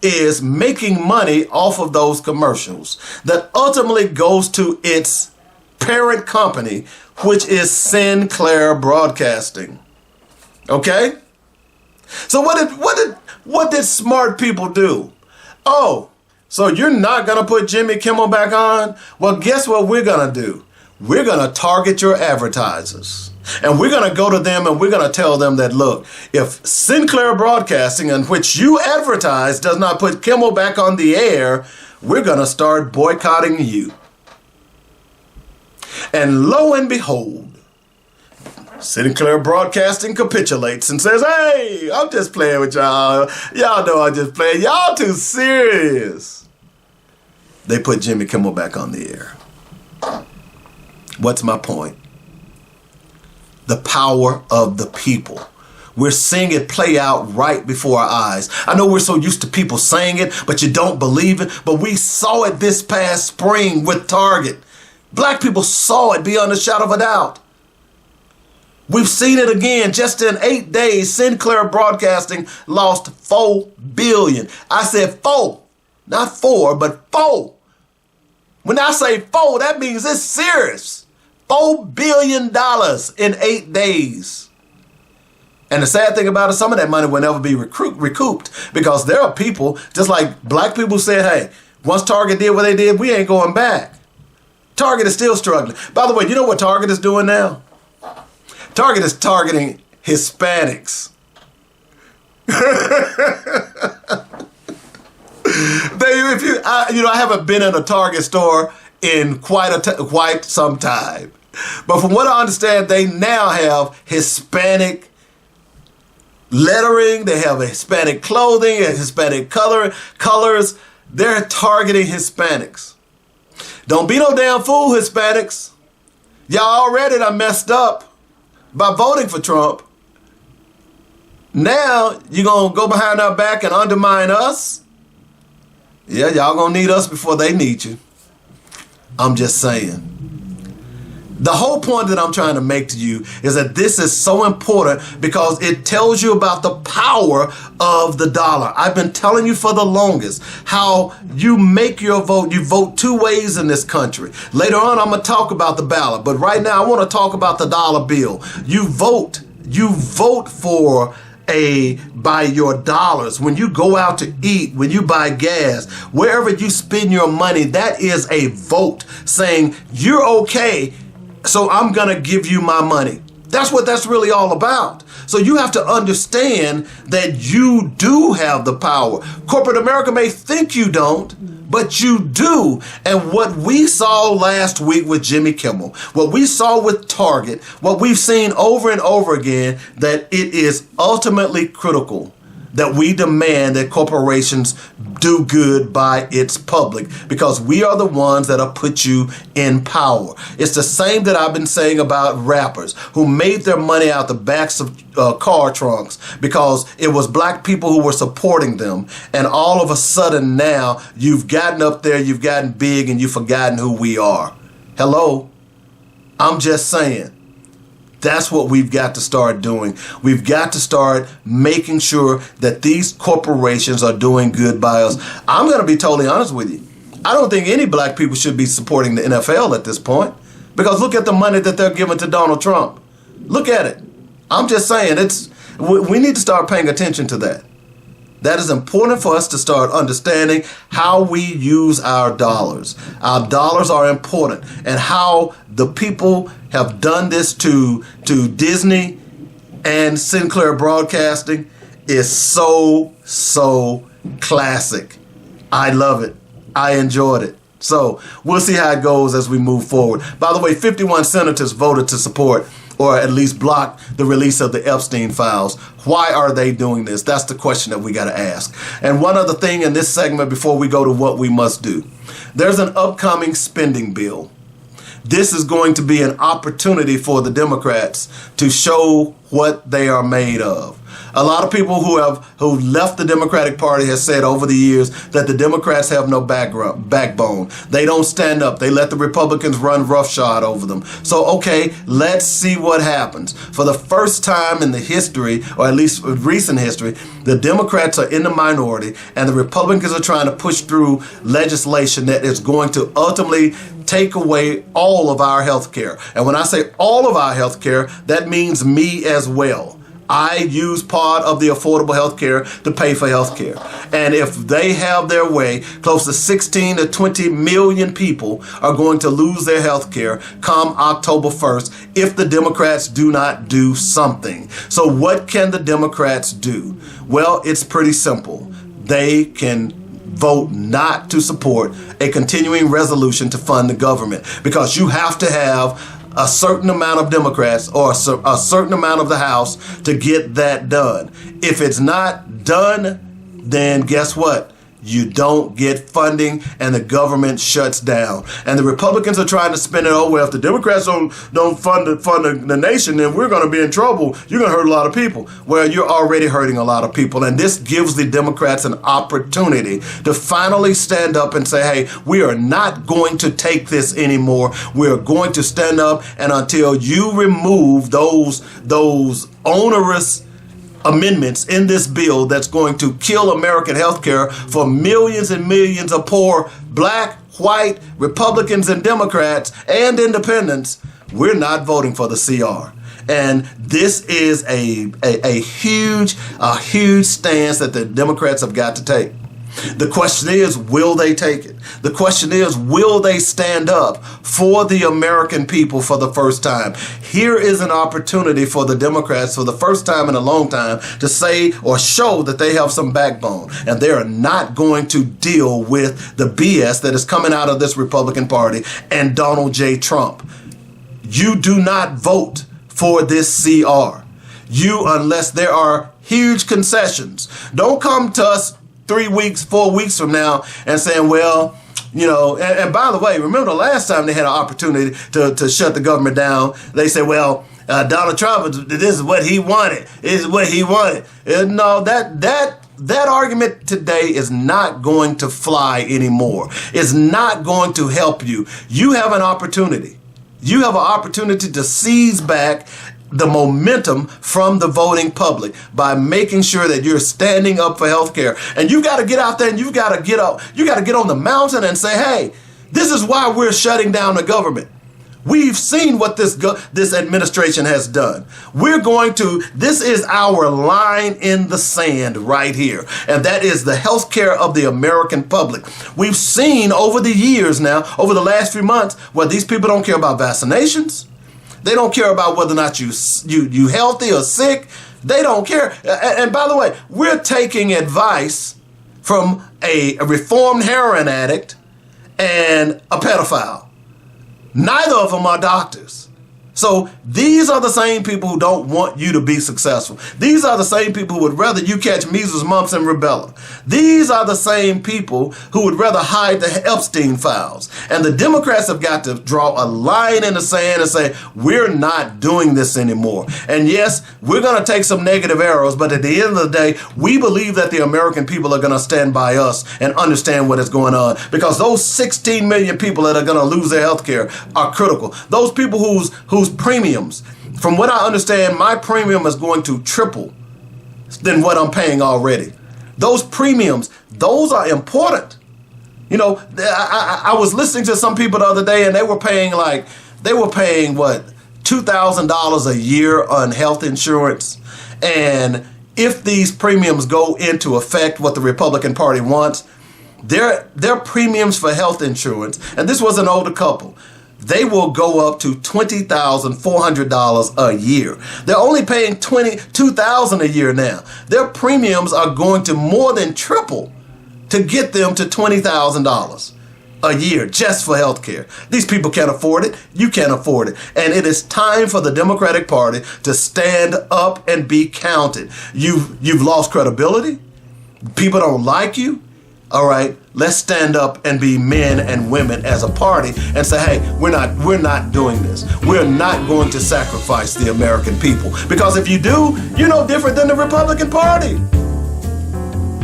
is making money off of those commercials that ultimately goes to its parent company, which is Sinclair Broadcasting. Okay? So what did smart people do? Oh, so you're not going to put Jimmy Kimmel back on? Well, guess what we're going to do? We're going to target your advertisers. And we're going to go to them and we're going to tell them that, look, if Sinclair Broadcasting, in which you advertise, does not put Kimmel back on the air, we're going to start boycotting you. And lo and behold, Sinclair Broadcasting capitulates and says, hey, I'm just playing with y'all. Y'all know I'm just playing. Y'all too serious. They put Jimmy Kimmel back on the air. What's my point? The power of the people. We're seeing it play out right before our eyes. I know we're so used to people saying it, but you don't believe it. But we saw it this past spring with Target. Black people saw it beyond a shadow of a doubt. We've seen it again. Just in 8 days, Sinclair Broadcasting lost $4 billion. I said 4, not 4, but 4. When I say 4, that means it's serious. $4 billion in 8 days. And the sad thing about it, some of that money will never be recouped because there are people, just like black people said, hey, once Target did what they did, we ain't going back. Target is still struggling. By the way, you know what Target is doing now? Target is targeting Hispanics. I haven't been in a Target store in quite some time. But from what I understand, they now have Hispanic lettering, they have a Hispanic clothing, and Hispanic colors. They're targeting Hispanics. Don't be no damn fool, Hispanics. Y'all already done messed up by voting for Trump. Now you're going to go behind our back and undermine us? Yeah, y'all going to need us before they need you. I'm just saying. The whole point that I'm trying to make to you is that this is so important because it tells you about the power of the dollar. I've been telling you for the longest how you make your vote. You vote two ways in this country. Later on, I'm going to talk about the ballot. But right now, I want to talk about the dollar bill. You vote for by your dollars. When you go out to eat, when you buy gas, wherever you spend your money, that is a vote saying you're okay. So I'm going to give you my money. That's what that's really all about. So you have to understand that you do have the power. Corporate America may think you don't, but you do. And what we saw last week with Jimmy Kimmel, what we saw with Target, what we've seen over and over again, that it is ultimately critical that we demand that corporations do good by its public, because we are the ones that have put you in power. It's the same that I've been saying about rappers who made their money out the backs of car trunks because it was black people who were supporting them. And all of a sudden now you've gotten up there, you've gotten big, and you've forgotten who we are. Hello? I'm just saying. That's what we've got to start doing. We've got to start making sure that these corporations are doing good by us. I'm going to be totally honest with you. I don't think any black people should be supporting the NFL at this point, because look at the money that they're giving to Donald Trump. Look at it. I'm just saying, we need to start paying attention to that. That is important for us to start understanding how we use our dollars. Our dollars are important, and how the people have done this to Disney and Sinclair Broadcasting is so classic. I love it. I enjoyed it. So we'll see how it goes as we move forward. By the way, 51 senators voted to support, or at least block, the release of the Epstein files. Why are they doing this? That's the question that we got to ask. And one other thing in this segment before we go to what we must do. There's an upcoming spending bill. This is going to be an opportunity for the Democrats to show what they are made of. A lot of people who left the Democratic Party has said over the years that the Democrats have no backbone. They don't stand up. They let the Republicans run roughshod over them. So, okay, let's see what happens. For the first time in the history, or at least recent history, the Democrats are in the minority, and the Republicans are trying to push through legislation that is going to ultimately take away all of our health care. And when I say all of our health care, that means me as well. I use part of the affordable health care to pay for health care. And if they have their way, close to 16 to 20 million people are going to lose their health care come October 1st if the Democrats do not do something. So what can the Democrats do? Well, it's pretty simple. They can vote not to support a continuing resolution to fund the government, because you have to have a certain amount of Democrats or a certain amount of the House to get that done. If it's not done, then guess what? You don't get funding, and the government shuts down. And the Republicans are trying to spin it, oh, well, if the Democrats don't fund the nation, then we're going to be in trouble. You're going to hurt a lot of people. Well, you're already hurting a lot of people. And this gives the Democrats an opportunity to finally stand up and say, hey, we are not going to take this anymore. We are going to stand up, and until you remove those onerous amendments in this bill that's going to kill American healthcare for millions and millions of poor black, white, Republicans and Democrats and independents, we're not voting for the CR. And this is a huge stance that the Democrats have got to take. The question is, will they take it? The question is, will they stand up for the American people for the first time? Here is an opportunity for the Democrats for the first time in a long time to say or show that they have some backbone, and they are not going to deal with the BS that is coming out of this Republican Party and Donald J. Trump. You do not vote for this CR. Unless there are huge concessions. Don't come to us 3 weeks, 4 weeks from now and saying, well, you know, and by the way, remember the last time they had an opportunity to shut the government down, they said, well, Donald Trump, this is what he wanted. This is what he wanted. No, that argument today is not going to fly anymore. It's not going to help you. You have an opportunity. You have an opportunity to seize back the momentum from the voting public by making sure that you're standing up for healthcare. And you've got to get out there, and you've got to get up. You got to get on the mountain and say, hey, this is why we're shutting down the government. We've seen what this administration has done. This is our line in the sand right here. And that is the health care of the American public. We've seen over the years now, over the last few months, where these people don't care about vaccinations. They don't care about whether or not you healthy or sick. They don't care. And by the way, we're taking advice from a reformed heroin addict and a pedophile. Neither of them are doctors. So these are the same people who don't want you to be successful. These are the same people who would rather you catch measles, mumps, and rubella. These are the same people who would rather hide the Epstein files. And the Democrats have got to draw a line in the sand and say, we're not doing this anymore. And yes, we're going to take some negative arrows, but at the end of the day, we believe that the American people are going to stand by us and understand what is going on, because those 16 million people that are going to lose their health care are critical. Those people whose premiums, from what I understand, my premium is going to triple than what I'm paying already. Those premiums, those are important. You know, I was listening to some people the other day, and they were paying what, $2,000 a year on health insurance. And if these premiums go into effect, what the Republican Party wants, their premiums for health insurance, and this was an older couple, they will go up to $20,400 a year. They're only paying $22,000 a year now. Their premiums are going to more than triple to get them to $20,000 a year just for health care. These people can't afford it. You can't afford it. And it is time for the Democratic Party to stand up and be counted. You've lost credibility. People don't like you. All right, let's stand up and be men and women as a party and say, hey, we're not doing this. We're not going to sacrifice the American people. Because if you do, you're no different than the Republican Party.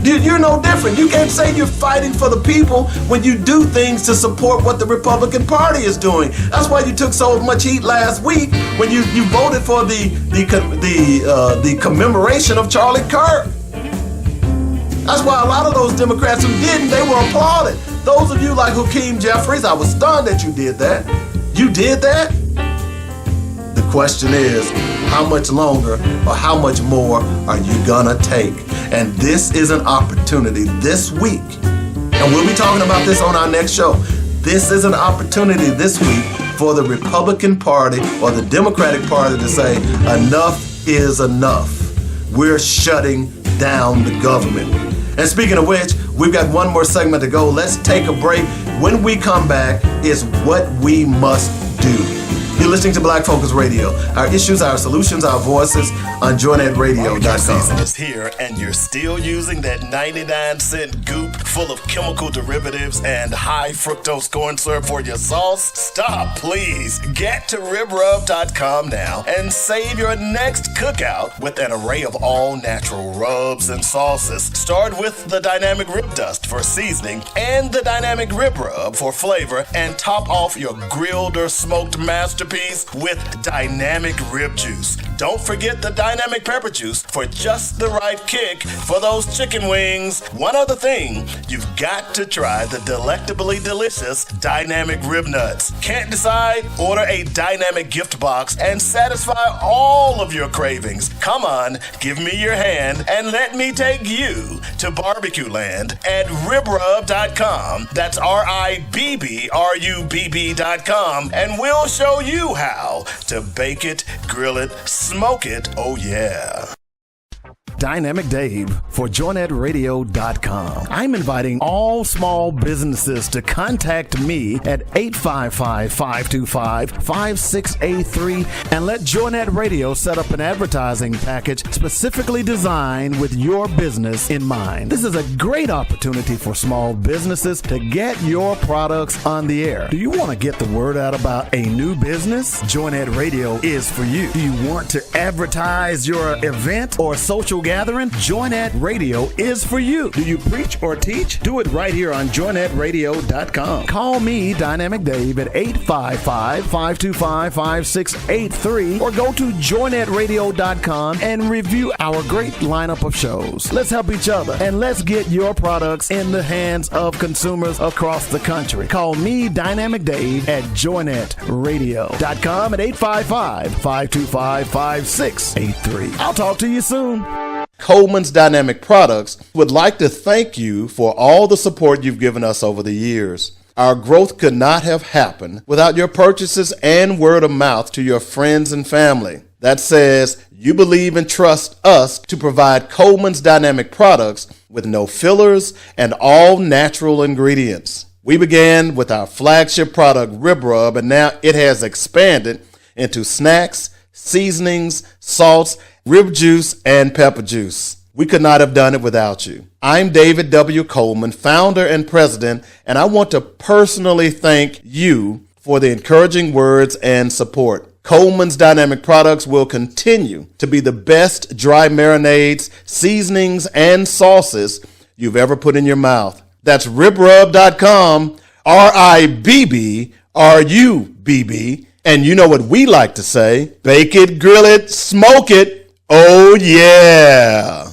You're no different. You can't say you're fighting for the people when you do things to support what the Republican Party is doing. That's why you took so much heat last week when you voted for the commemoration of Charlie Kirk. That's why a lot of those Democrats who didn't, they were applauded. Those of you like Hakeem Jeffries, I was stunned that you did that. You did that? The question is, how much longer or how much more are you gonna take? And this is an opportunity this week, and we'll be talking about this on our next show. This is an opportunity this week for the Republican Party or the Democratic Party to say, enough is enough. We're shutting down the government. And speaking of which, we've got one more segment to go. Let's take a break. When we come back, is what we must do. You're listening to Black Focus Radio. Our issues, our solutions, our voices on joinnetradio.com. Barbecue season is here, and you're still using that 99-cent goop full of chemical derivatives and high fructose corn syrup for your sauce? Stop, please. Get to ribrub.com now and save your next cookout with an array of all-natural rubs and sauces. Start with the Dynamic Rib Dust for seasoning and the Dynamic Rib Rub for flavor, and top off your grilled or smoked masterpiece with Dynamic Rib Juice. Don't forget the Dynamic Pepper Juice for just the right kick for those chicken wings. One other thing, you've got to try the delectably delicious Dynamic Rib Nuts. Can't decide? Order a Dynamic gift box and satisfy all of your cravings. Come on, give me your hand and let me take you to barbecue land at ribrub.com. That's RIBBRUBB.com, and we'll show you how to bake it, grill it, smoke it. Oh yeah. Dynamic Dave for joinnetradio.com. I'm inviting all small businesses to contact me at 855-525-5683 and let Joinnet Radio set up an advertising package specifically designed with your business in mind. This is a great opportunity for small businesses to get your products on the air. Do you want to get the word out about a new business? Joinnet Radio is for you. Do you want to advertise your event or social gathering? Joinnet Radio is for you. Do you preach or teach? Do it right here on joinnetradio.com. Call me, Dynamic Dave, at 855-525-5683 or go to joinnetradio.com and review our great lineup of shows. Let's help each other and let's get your products in the hands of consumers across the country. Call me, Dynamic Dave, at joinnetradio.com at 855-525-5683. I'll talk to you soon. Coleman's Dynamic Products would like to thank you for all the support you've given us over the years. Our growth could not have happened without your purchases and word of mouth to your friends and family. That says you believe and trust us to provide Coleman's Dynamic Products with no fillers and all natural ingredients. We began with our flagship product, Rib Rub, and now it has expanded into snacks, seasonings, salts, rib juice, and pepper juice. We could not have done it without you. I'm David W. Coleman, founder and president, and I want to personally thank you for the encouraging words and support. Coleman's Dynamic Products will continue to be the best dry marinades, seasonings, and sauces you've ever put in your mouth. That's ribrub.com, RIBBRUBB. And you know what we like to say, bake it, grill it, smoke it. Oh yeah.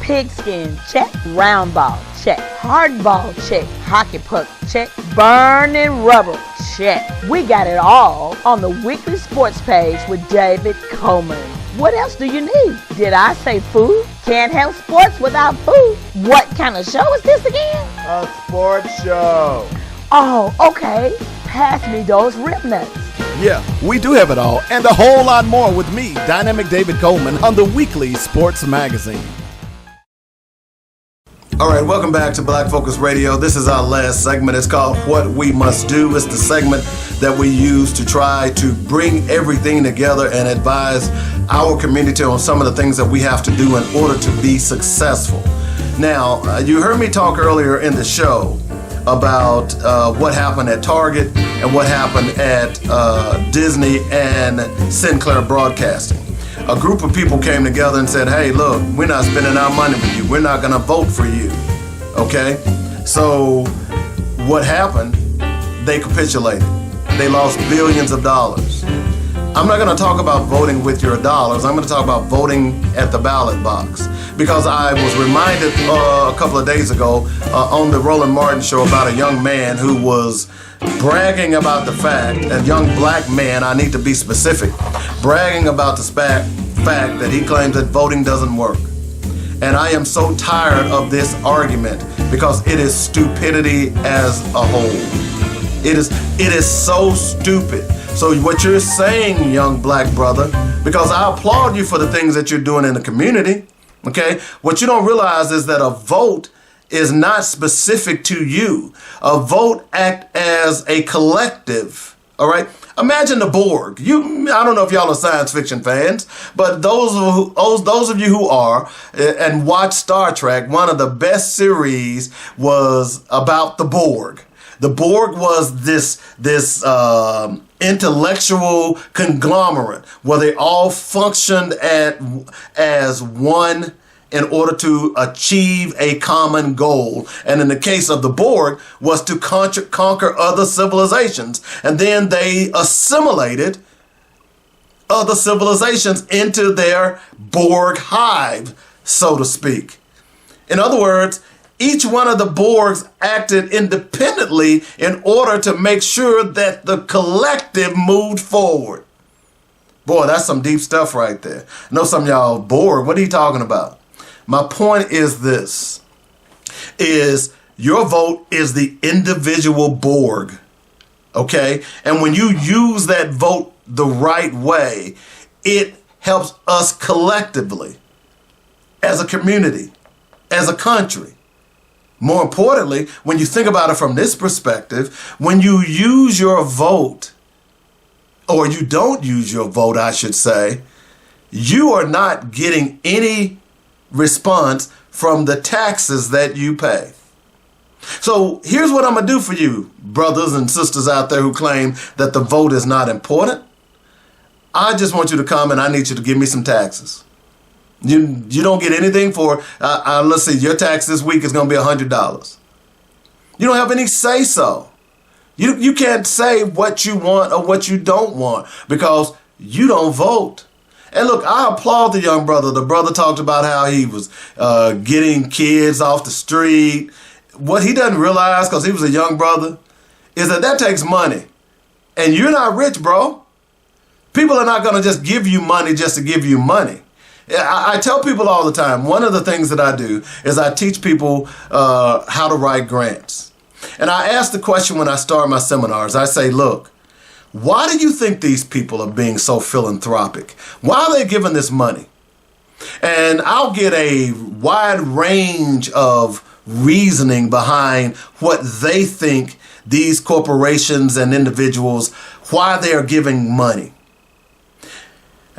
Pigskin, check. Round ball, check. Hard ball, check. Hockey puck, check. Burning rubber, check. We got it all on the weekly sports page with David Coleman. What else do you need? Did I say food? Can't have sports without food. What kind of show is this again? A sports show. Oh, okay. Pass me those rib nuts. Yeah, we do have it all and a whole lot more with me, Dynamic David Coleman, on the Weekly Sports Magazine. All right, welcome back to Black Focus Radio. This is our last segment. It's called What We Must Do. It's the segment that we use to try to bring everything together and advise our community on some of the things that we have to do in order to be successful. Now, you heard me talk earlier in the show about what happened at Target and what happened at Disney and Sinclair Broadcasting. A group of people came together and said, hey, look, we're not spending our money with you. We're not going to vote for you. Okay? So what happened? They capitulated. They lost billions of dollars. I'm not going to talk about voting with your dollars. I'm going to talk about voting at the ballot box. Because I was reminded a couple of days ago on the Roland Martin show about a young man who was bragging about the fact, a young black man, I need to be specific, bragging about the fact that he claims that voting doesn't work. And I am so tired of this argument because it is stupidity as a whole. It is so stupid. So what you're saying, young black brother, because I applaud you for the things that you're doing in the community, okay? What you don't realize is that a vote is not specific to you. A vote acts as a collective, all right? Imagine the Borg. I don't know if y'all are science fiction fans, but those of you who are and watch Star Trek, one of the best series was about the Borg. The Borg was this intellectual conglomerate where they all functioned as one in order to achieve a common goal. And in the case of the Borg, was to conquer other civilizations. And then they assimilated other civilizations into their Borg hive, so to speak. In other words, each one of the Borgs acted independently in order to make sure that the collective moved forward. Boy, that's some deep stuff right there. I know some of y'all Borg. What are you talking about? My point is this, is your vote is the individual Borg, okay? And when you use that vote the right way, it helps us collectively as a community, as a country. More importantly, when you think about it from this perspective, when you use your vote, or you don't use your vote, I should say, you are not getting any response from the taxes that you pay. So here's what I'm going to do for you, brothers and sisters out there who claim that the vote is not important. I just want you to come and I need you to give me some taxes. You don't get anything for, let's see, your tax this week is going to be $100. You don't have any say-so. You can't say what you want or what you don't want because you don't vote. And look, I applaud the young brother. The brother talked about how he was getting kids off the street. What he doesn't realize, because he was a young brother, is that takes money. And you're not rich, bro. People are not going to just give you money just to give you money. I tell people all the time, one of the things that I do is I teach people how to write grants. And I ask the question when I start my seminars, I say, look, why do you think these people are being so philanthropic? Why are they giving this money? And I'll get a wide range of reasoning behind what they think these corporations and individuals, why they are giving money.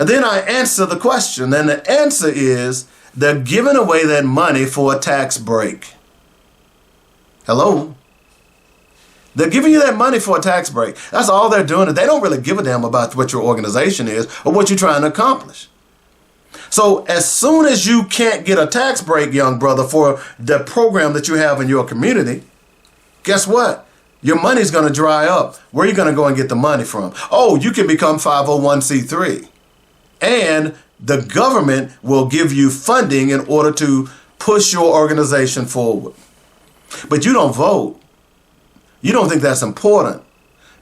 And then I answer the question, and the answer is they're giving away that money for a tax break. Hello? They're giving you that money for a tax break. That's all they're doing. They don't really give a damn about what your organization is or what you're trying to accomplish. So as soon as you can't get a tax break, young brother, for the program that you have in your community, guess what? Your money's going to dry up. Where are you going to go and get the money from? Oh, you can become 501c3. And the government will give you funding in order to push your organization forward. But you don't vote. You don't think that's important.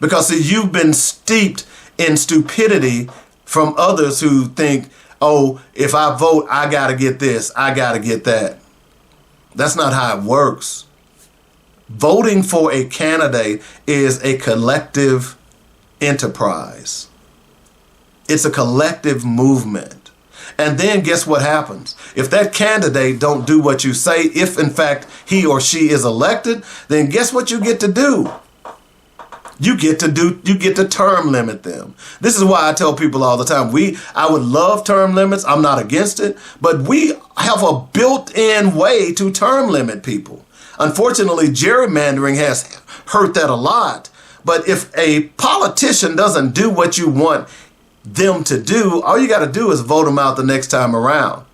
Because see, you've been steeped in stupidity from others who think, oh, if I vote, I got to get this, I got to get that. That's not how it works. Voting for a candidate is a collective enterprise. It's a collective movement. And then guess what happens? If that candidate don't do what you say, if in fact he or she is elected, then guess what you get to do? You get to term limit them. This is why I tell people all the time, I would love term limits. I'm not against it, but we have a built-in way to term limit people. Unfortunately, gerrymandering has hurt that a lot. But if a politician doesn't do what you want them to do, all you got to do is vote them out the next time around.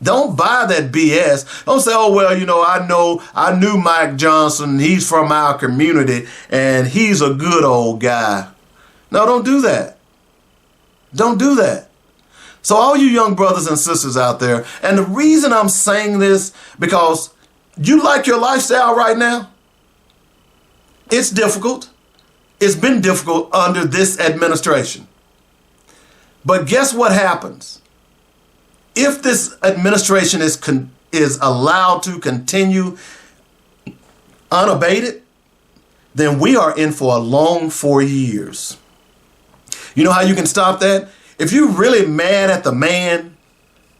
Don't buy that BS. Don't say, oh, well, I knew Mike Johnson. He's from our community and he's a good old guy. No, don't do that. Don't do that. So all you young brothers and sisters out there, and the reason I'm saying this, because you like your lifestyle right now? It's difficult. It's been difficult under this administration. But guess what happens? If this administration is allowed to continue unabated, then we are in for a long 4 years. You know how you can stop that? If you're really mad at the man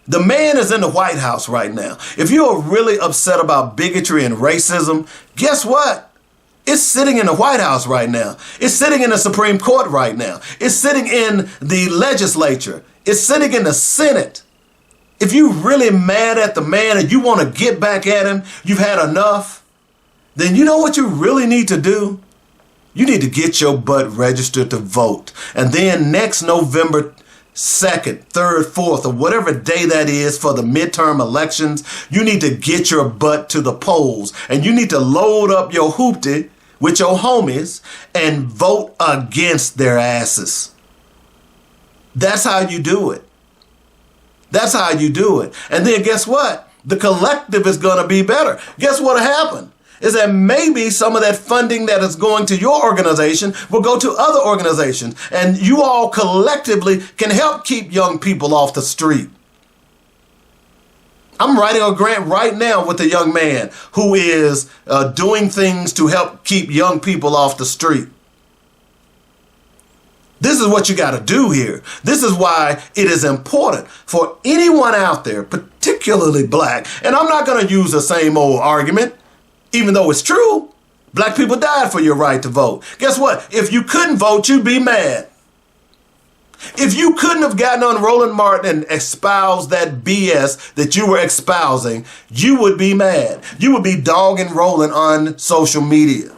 is in the White House right now. If you're really upset about bigotry and racism, guess what? It's sitting in the White House right now. It's sitting in the Supreme Court right now. It's sitting in the legislature. It's sitting in the Senate. If you're really mad at the man and you want to get back at him, you've had enough, then you know what you really need to do? You need to get your butt registered to vote. And then next November 2nd, 3rd, 4th, or whatever day that is for the midterm elections, you need to get your butt to the polls. And you need to load up your hoopty with your homies and vote against their asses. That's how you do it. That's how you do it. And then guess what? The collective is going to be better. Guess what happened? Is that maybe some of that funding that is going to your organization will go to other organizations. And you all collectively can help keep young people off the street. I'm writing a grant right now with a young man who is doing things to help keep young people off the street. This is what you got to do here. This is why it is important for anyone out there, particularly black. And I'm not going to use the same old argument, even though it's true. Black people died for your right to vote. Guess what? If you couldn't vote, you'd be mad. If you couldn't have gotten on Roland Martin and espoused that BS that you were espousing, you would be mad. You would be dogging Roland on social media.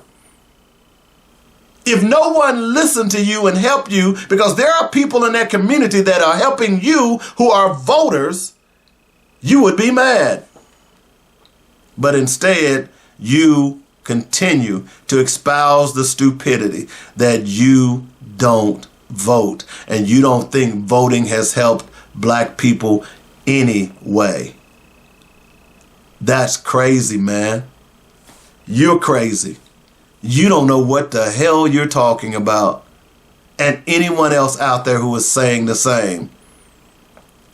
If no one listened to you and helped you, because there are people in that community that are helping you who are voters, you would be mad. But instead, you continue to espouse the stupidity that you don't vote. And you don't think voting has helped black people anyway. That's crazy, man. You're crazy. You don't know what the hell you're talking about. And anyone else out there who is saying the same.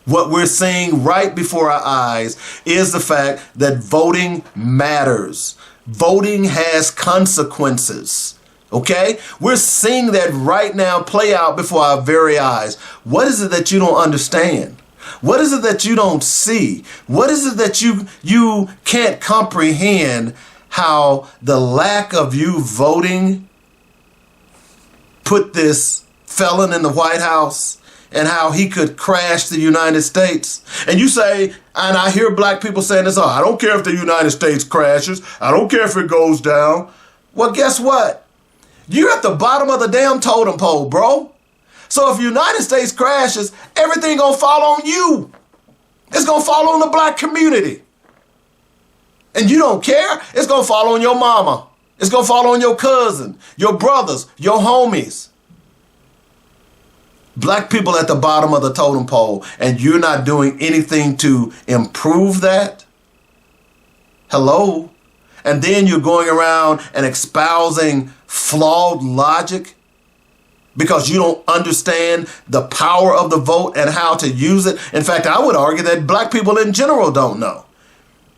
What we're seeing right before our eyes is the fact that voting matters. Voting has consequences. Okay? We're seeing that right now play out before our very eyes. What is it that you don't understand? What is it that you don't see? What is it that you can't comprehend? How the lack of you voting put this felon in the White House and how he could crash the United States. And you say, and I hear black people saying this, I don't care if the United States crashes. I don't care if it goes down. Well, guess what? You're at the bottom of the damn totem pole, bro. So if the United States crashes, everything gonna fall on you. It's gonna fall on the black community. And you don't care, it's gonna fall on your mama. It's gonna fall on your cousin, your brothers, your homies. Black people at the bottom of the totem pole, and you're not doing anything to improve that? Hello? And then you're going around and espousing flawed logic because you don't understand the power of the vote and how to use it. In fact, I would argue that black people in general don't know.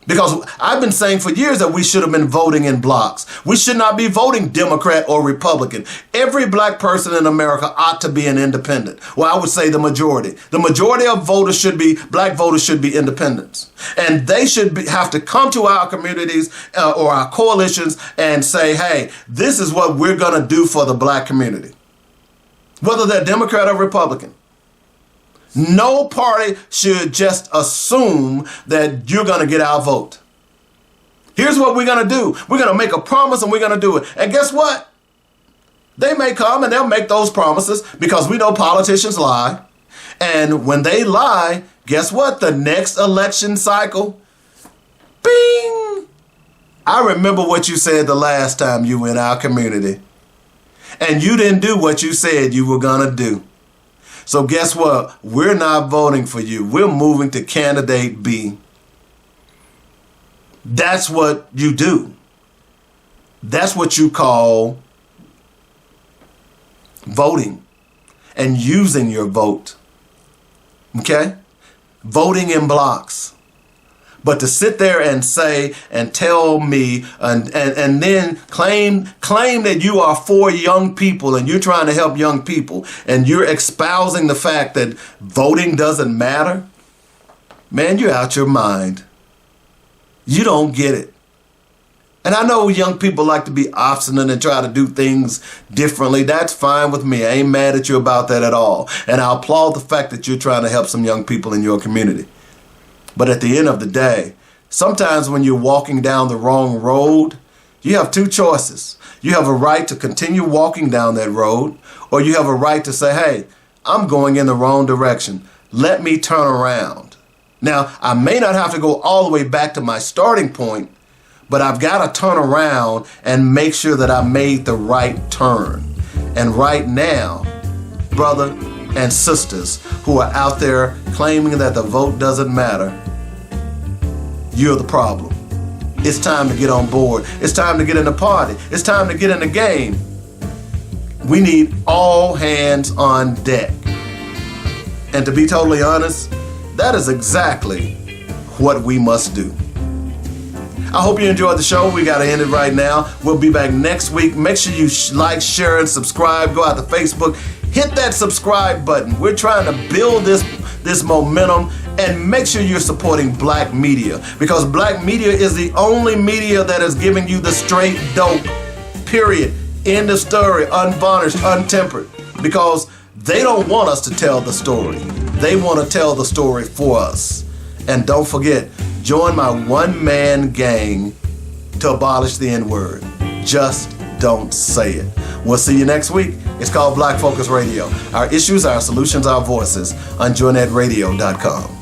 Because I've been saying for years that we should have been voting in blocks. We should not be voting Democrat or Republican. Every black person in America ought to be an independent. Well, I would say the majority. The majority of voters should be, black voters should be independents. And they should have to come to our communities or our coalitions and say, hey, this is what we're going to do for the black community. Whether they're Democrat or Republican. No party should just assume that you're going to get our vote. Here's what we're going to do. We're going to make a promise and we're going to do it. And guess what? They may come and they'll make those promises because we know politicians lie. And when they lie, guess what? The next election cycle, bing! I remember what you said the last time you were in our community. And you didn't do what you said you were going to do. So guess what? We're not voting for you. We're moving to candidate B. That's what you do. That's what you call voting and using your vote. Okay? Voting in blocks. But to sit there and say and tell me and then claim that you are for young people and you're trying to help young people and you're espousing the fact that voting doesn't matter, man, you're out your mind. You don't get it. And I know young people like to be obstinate and try to do things differently. That's fine with me. I ain't mad at you about that at all. And I applaud the fact that you're trying to help some young people in your community. But at the end of the day, sometimes when you're walking down the wrong road, you have two choices. You have a right to continue walking down that road, or you have a right to say, hey, I'm going in the wrong direction. Let me turn around. Now, I may not have to go all the way back to my starting point, but I've got to turn around and make sure that I made the right turn. And right now, brother and sisters who are out there claiming that the vote doesn't matter, you're the problem. It's time to get on board. It's time to get in the party. It's time to get in the game. We need all hands on deck. And to be totally honest, that is exactly what we must do. I hope you enjoyed the show. We got to end it right now. We'll be back next week. Make sure you like, share, and subscribe. Go out to Facebook. Hit that subscribe button. We're trying to build this momentum, and make sure you're supporting black media, because black media is the only media that is giving you the straight dope, period. End of story, unvarnished, untempered, because they don't want us to tell the story. They want to tell the story for us. And don't forget, join my one-man gang to abolish the N-word. Just don't say it. We'll see you next week. It's called Black Focus Radio. Our issues, our solutions, our voices on joinetradio.com.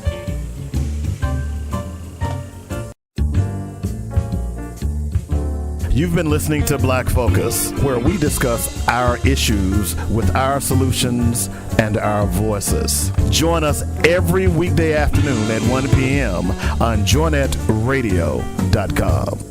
You've been listening to Black Focus, where we discuss our issues with our solutions and our voices. Join us every weekday afternoon at 1 p.m. on joinetradio.com.